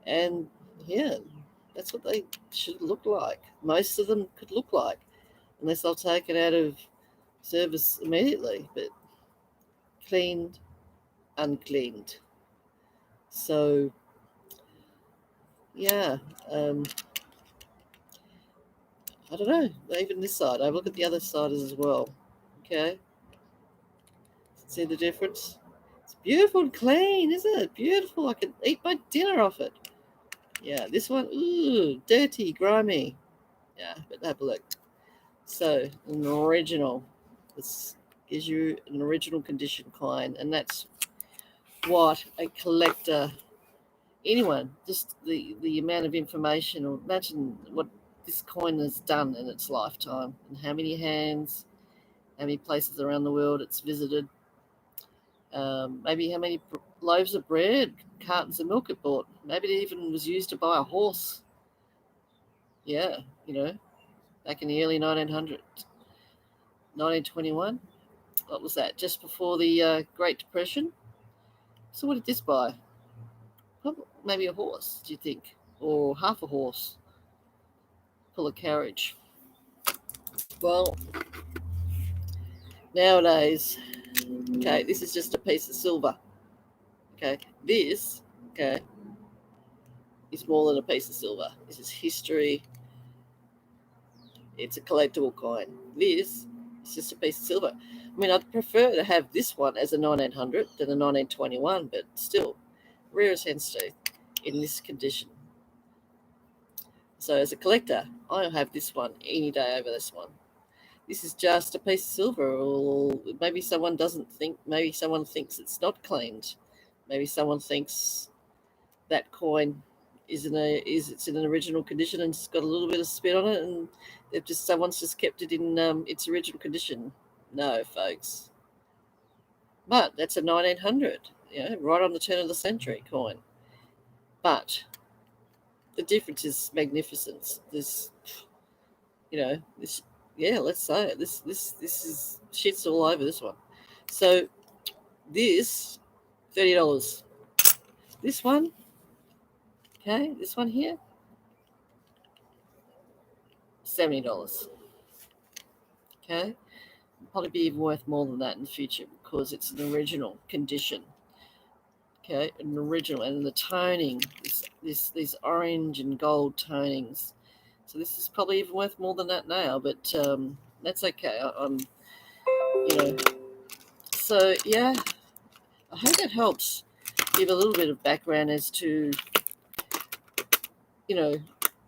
And yeah, that's what they should look like. Most of them could look like, unless they're taken out of service immediately, but cleaned, uncleaned. So yeah, I don't know. Even this side, I look at the other side as well. Okay, see the difference? It's beautiful and clean, isn't it? Beautiful. I could eat my dinner off it. Yeah, this one, ooh, dirty, grimy. Yeah, but have a look. So an original. This gives you an original condition coin, and that's what a collector, anyone, just the amount of information, or imagine what this coin has done in its lifetime, and how many hands, how many places around the world it's visited, maybe how many loaves of bread, cartons of milk it bought. Maybe it even was used to buy a horse. Yeah, back in the early 1900s, 1921. What was that? Just before the Great Depression. So what did this buy? Probably, maybe a horse, do you think? Or half a horse, full of carriage. Well, nowadays, okay, this is just a piece of silver. Okay, this, okay, is more than a piece of silver. This is history. It's a collectible coin. This is just a piece of silver. I mean, I'd prefer to have this one as a 1900 than a 1921, but still, rare as hen's teeth in this condition. So as a collector, I'll have this one any day over this one. This is just a piece of silver, or maybe someone doesn't think, maybe someone thinks it's not cleaned. Maybe someone thinks that coin it's in an original condition and it's got a little bit of spit on it, and someone's just kept it in its original condition. No, folks. But that's a 1900, right on the turn of the century coin. But the difference is magnificence. This, this, yeah, let's say it. This is shit's all over this one. So this, $30. This one, okay, this one here, $70. Okay, probably be even worth more than that in the future because it's an original condition. Okay, an original, and the toning, these orange and gold tonings. So this is probably even worth more than that now, but that's okay. I'm, you know. So yeah, I hope that helps give a little bit of background as to,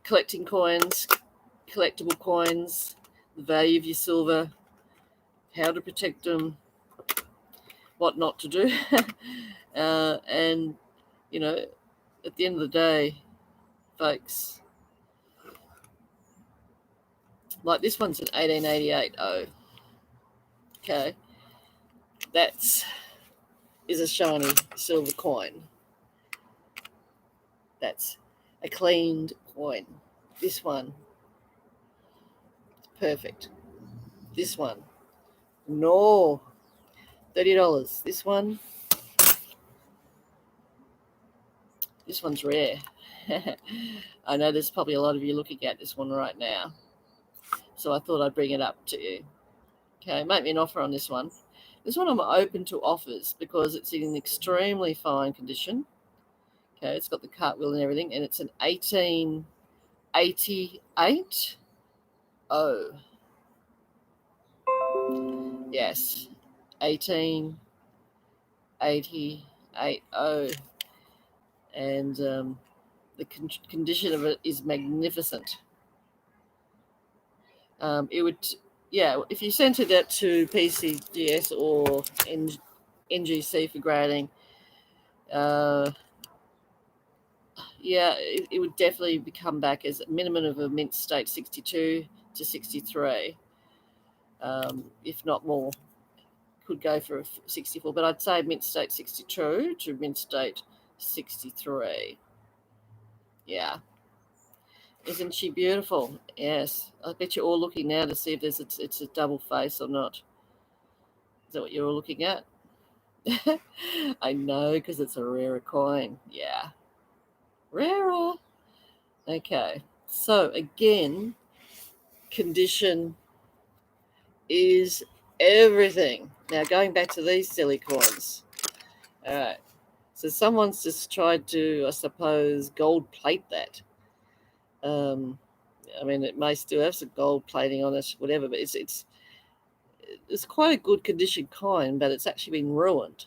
collecting coins, collectible coins, the value of your silver, how to protect them, what not to do, and at the end of the day, folks, like this one's an 1888 O. Okay, that's is a shiny silver coin. That's a cleaned coin. This one, perfect. This one, no, $30. This one's rare. I know there's probably a lot of you looking at this one right now, so I thought I'd bring it up to you. Okay, make me an offer on this one. This one I'm open to offers because it's in an extremely fine condition. Okay, it's got the cartwheel and everything, and it's an 1888 O. Yes, 1888 O. And the condition of it is magnificent. It would, yeah, if you sent it out to PCGS or NGC for grading. Yeah, it would definitely come back as a minimum of a mint state 62 to 63, if not more. Could go for a 64, but I'd say mint state 62 to mint state 63. Yeah. Isn't she beautiful? Yes. I bet you're all looking now to see if it's a double face or not. Is that what you're all looking at? I know, because it's a rarer coin. Yeah. Rarer. Okay. So again, condition is everything. Now going back to these silly coins. All right. So someone's just tried to, I suppose, gold plate that. I mean, it may still have some gold plating on it, whatever, but it's quite a good condition coin, but it's actually been ruined.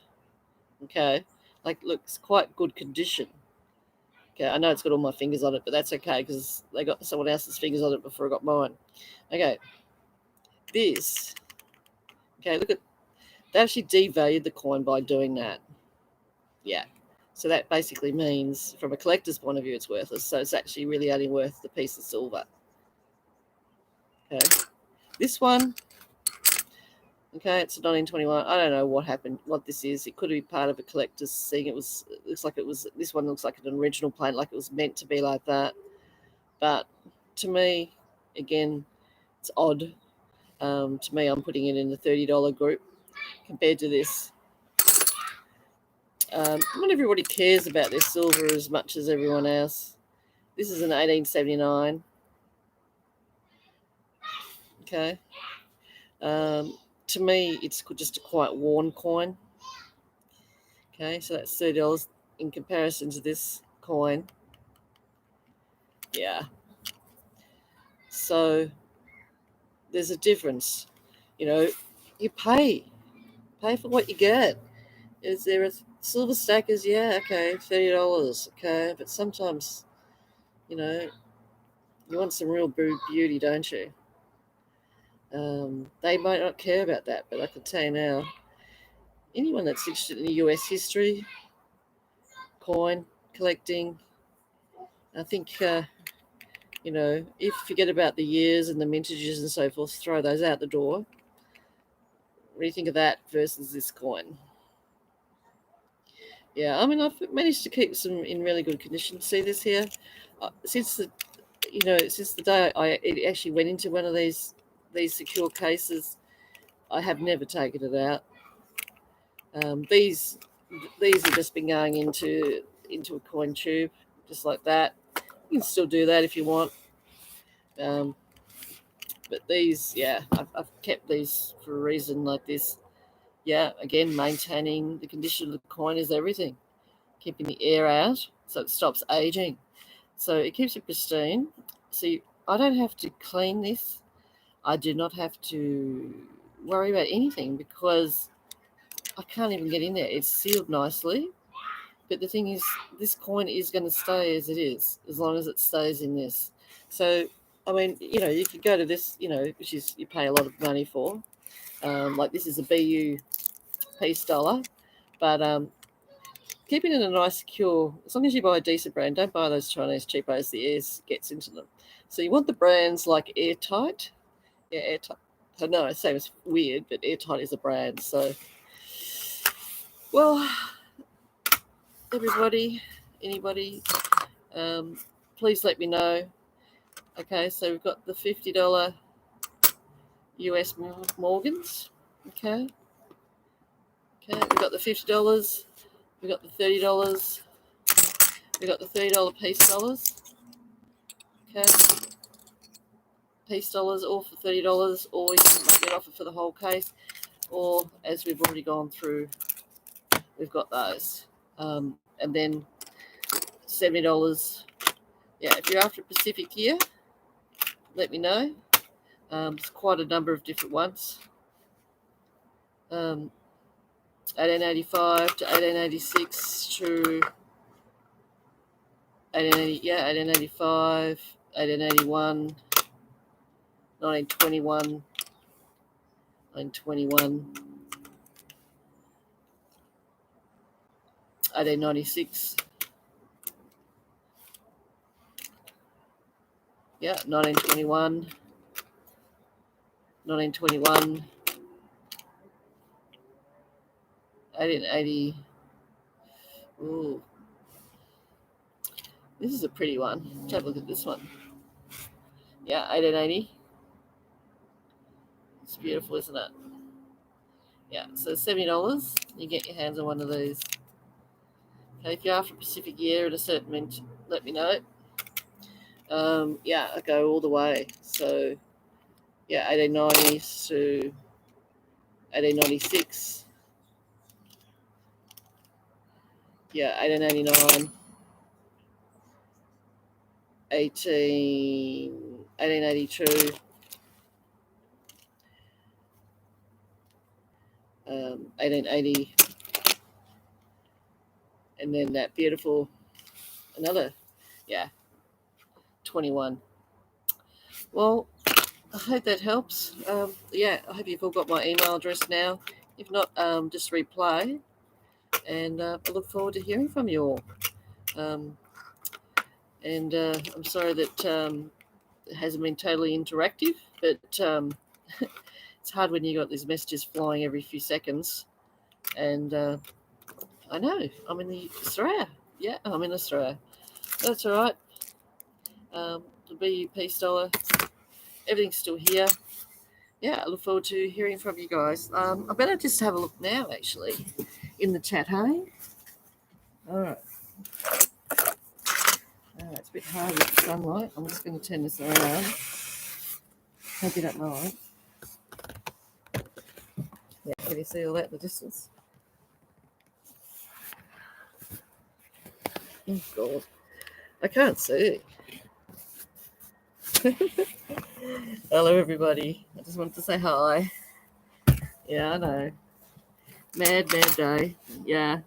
Okay, like looks quite good condition. Okay, I know it's got all my fingers on it, but that's okay because they got someone else's fingers on it before I got mine. Okay, this. Okay, look at, they actually devalued the coin by doing that. Yeah. So that basically means, from a collector's point of view, it's worthless. So it's actually really only worth the piece of silver. Okay. This one, okay, it's a 1921. I don't know what happened, what this is. It could be part of a collector's thing. It looks like it was, this one looks like an original plate, like it was meant to be like that. But to me, again, it's odd. To me, I'm putting it in the $30 group compared to this. Not everybody cares about their silver as much as everyone else. This is an 1879. Okay. To me, it's just a quite worn coin. Okay, so that's $30 in comparison to this coin. Yeah. So there's a difference. You know, you pay for what you get. Is there a silver stackers? Yeah, okay, $30. Okay, but sometimes, you know, you want some real beauty, don't you? They might not care about that, but I can tell you now, anyone that's interested in US history, coin collecting, I think, you know, if you forget about the years and the mintages and so forth, throw those out the door. What do you think of that versus this coin? Yeah, I mean, I've managed to keep some in really good condition. See this here? Since the day I actually went into one of these secure cases, I have never taken it out. These have just been going into a coin tube, just like that. You can still do that if you want. But these, yeah, I've kept these for a reason like this. Yeah, again, maintaining the condition of the coin is everything. Keeping the air out so it stops aging. So it keeps it pristine. See, I don't have to clean this. I do not have to worry about anything because I can't even get in there. It's sealed nicely. But the thing is, this coin is going to stay as it is, as long as it stays in this. So, I mean, you know, you could go to this, you know, which is you pay a lot of money for. Like this is a BU piece dollar. But keep it in a nice, secure, as long as you buy a decent brand, don't buy those Chinese cheapos, the air gets into them. So you want the brands like Airtight. Yeah, Airtight. I know, it sounds weird, but Airtight is a brand. So, well, everybody, anybody, please let me know. Okay, so we've got the $50 US Morgans. Okay, we've got the $50. We've got the $30. We've got the $30 piece dollars. Okay, piece dollars, all for $30, or you can make an offer for the whole case, or as we've already gone through, we've got those. And then $70. Yeah, if you're after a Pacific here, let me know. There's quite a number of different ones. 1885 to 1886 to 1885, 1881, 1921, 1921, 1896. Yeah, 1921. 1921. 1880. Ooh, this is a pretty one. Let's have a look at this one. Yeah, 1880. It's beautiful, isn't it? Yeah, so $70. You get your hands on one of these. Okay, if you're after a specific year at a certain mint, let me know. Yeah, I go all the way. So, yeah, 1890 to 1896. Yeah, 1889. 1882. 1880. And then that beautiful, another, yeah, 21. Well, I hope that helps. Yeah, I hope you've all got my email address now. If not, just reply. And I look forward to hearing from you all. And I'm sorry that it hasn't been totally interactive, but it's hard when you got these messages flying every few seconds. And I know, I'm in Australia. Yeah, I'm in Australia. That's all right. The BUP dollar, everything's still here. Yeah, I look forward to hearing from you guys. I better just have a look now, actually, in the chat, hey? All right. It's a bit hard with the sunlight. I'm just going to turn this around. Hope you don't mind. Yeah, can you see all that in the distance? Oh, God. I can't see. Hello, everybody. I just wanted to say hi. Yeah, I know. Mad day. Yeah.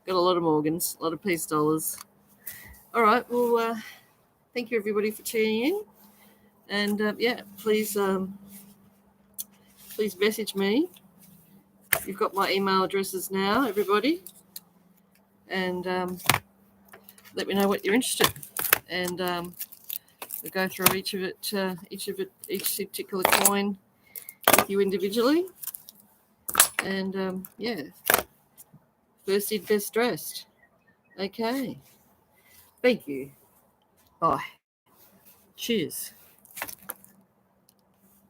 Got a lot of Morgans, a lot of peace dollars. All right. Well, thank you, everybody, for tuning in. And, yeah, please message me. You've got my email addresses now, everybody. And let me know what you're interested in. And we'll go through each particular coin with you individually. And, yeah, first in, best dressed. Okay. Thank you. Bye. Cheers.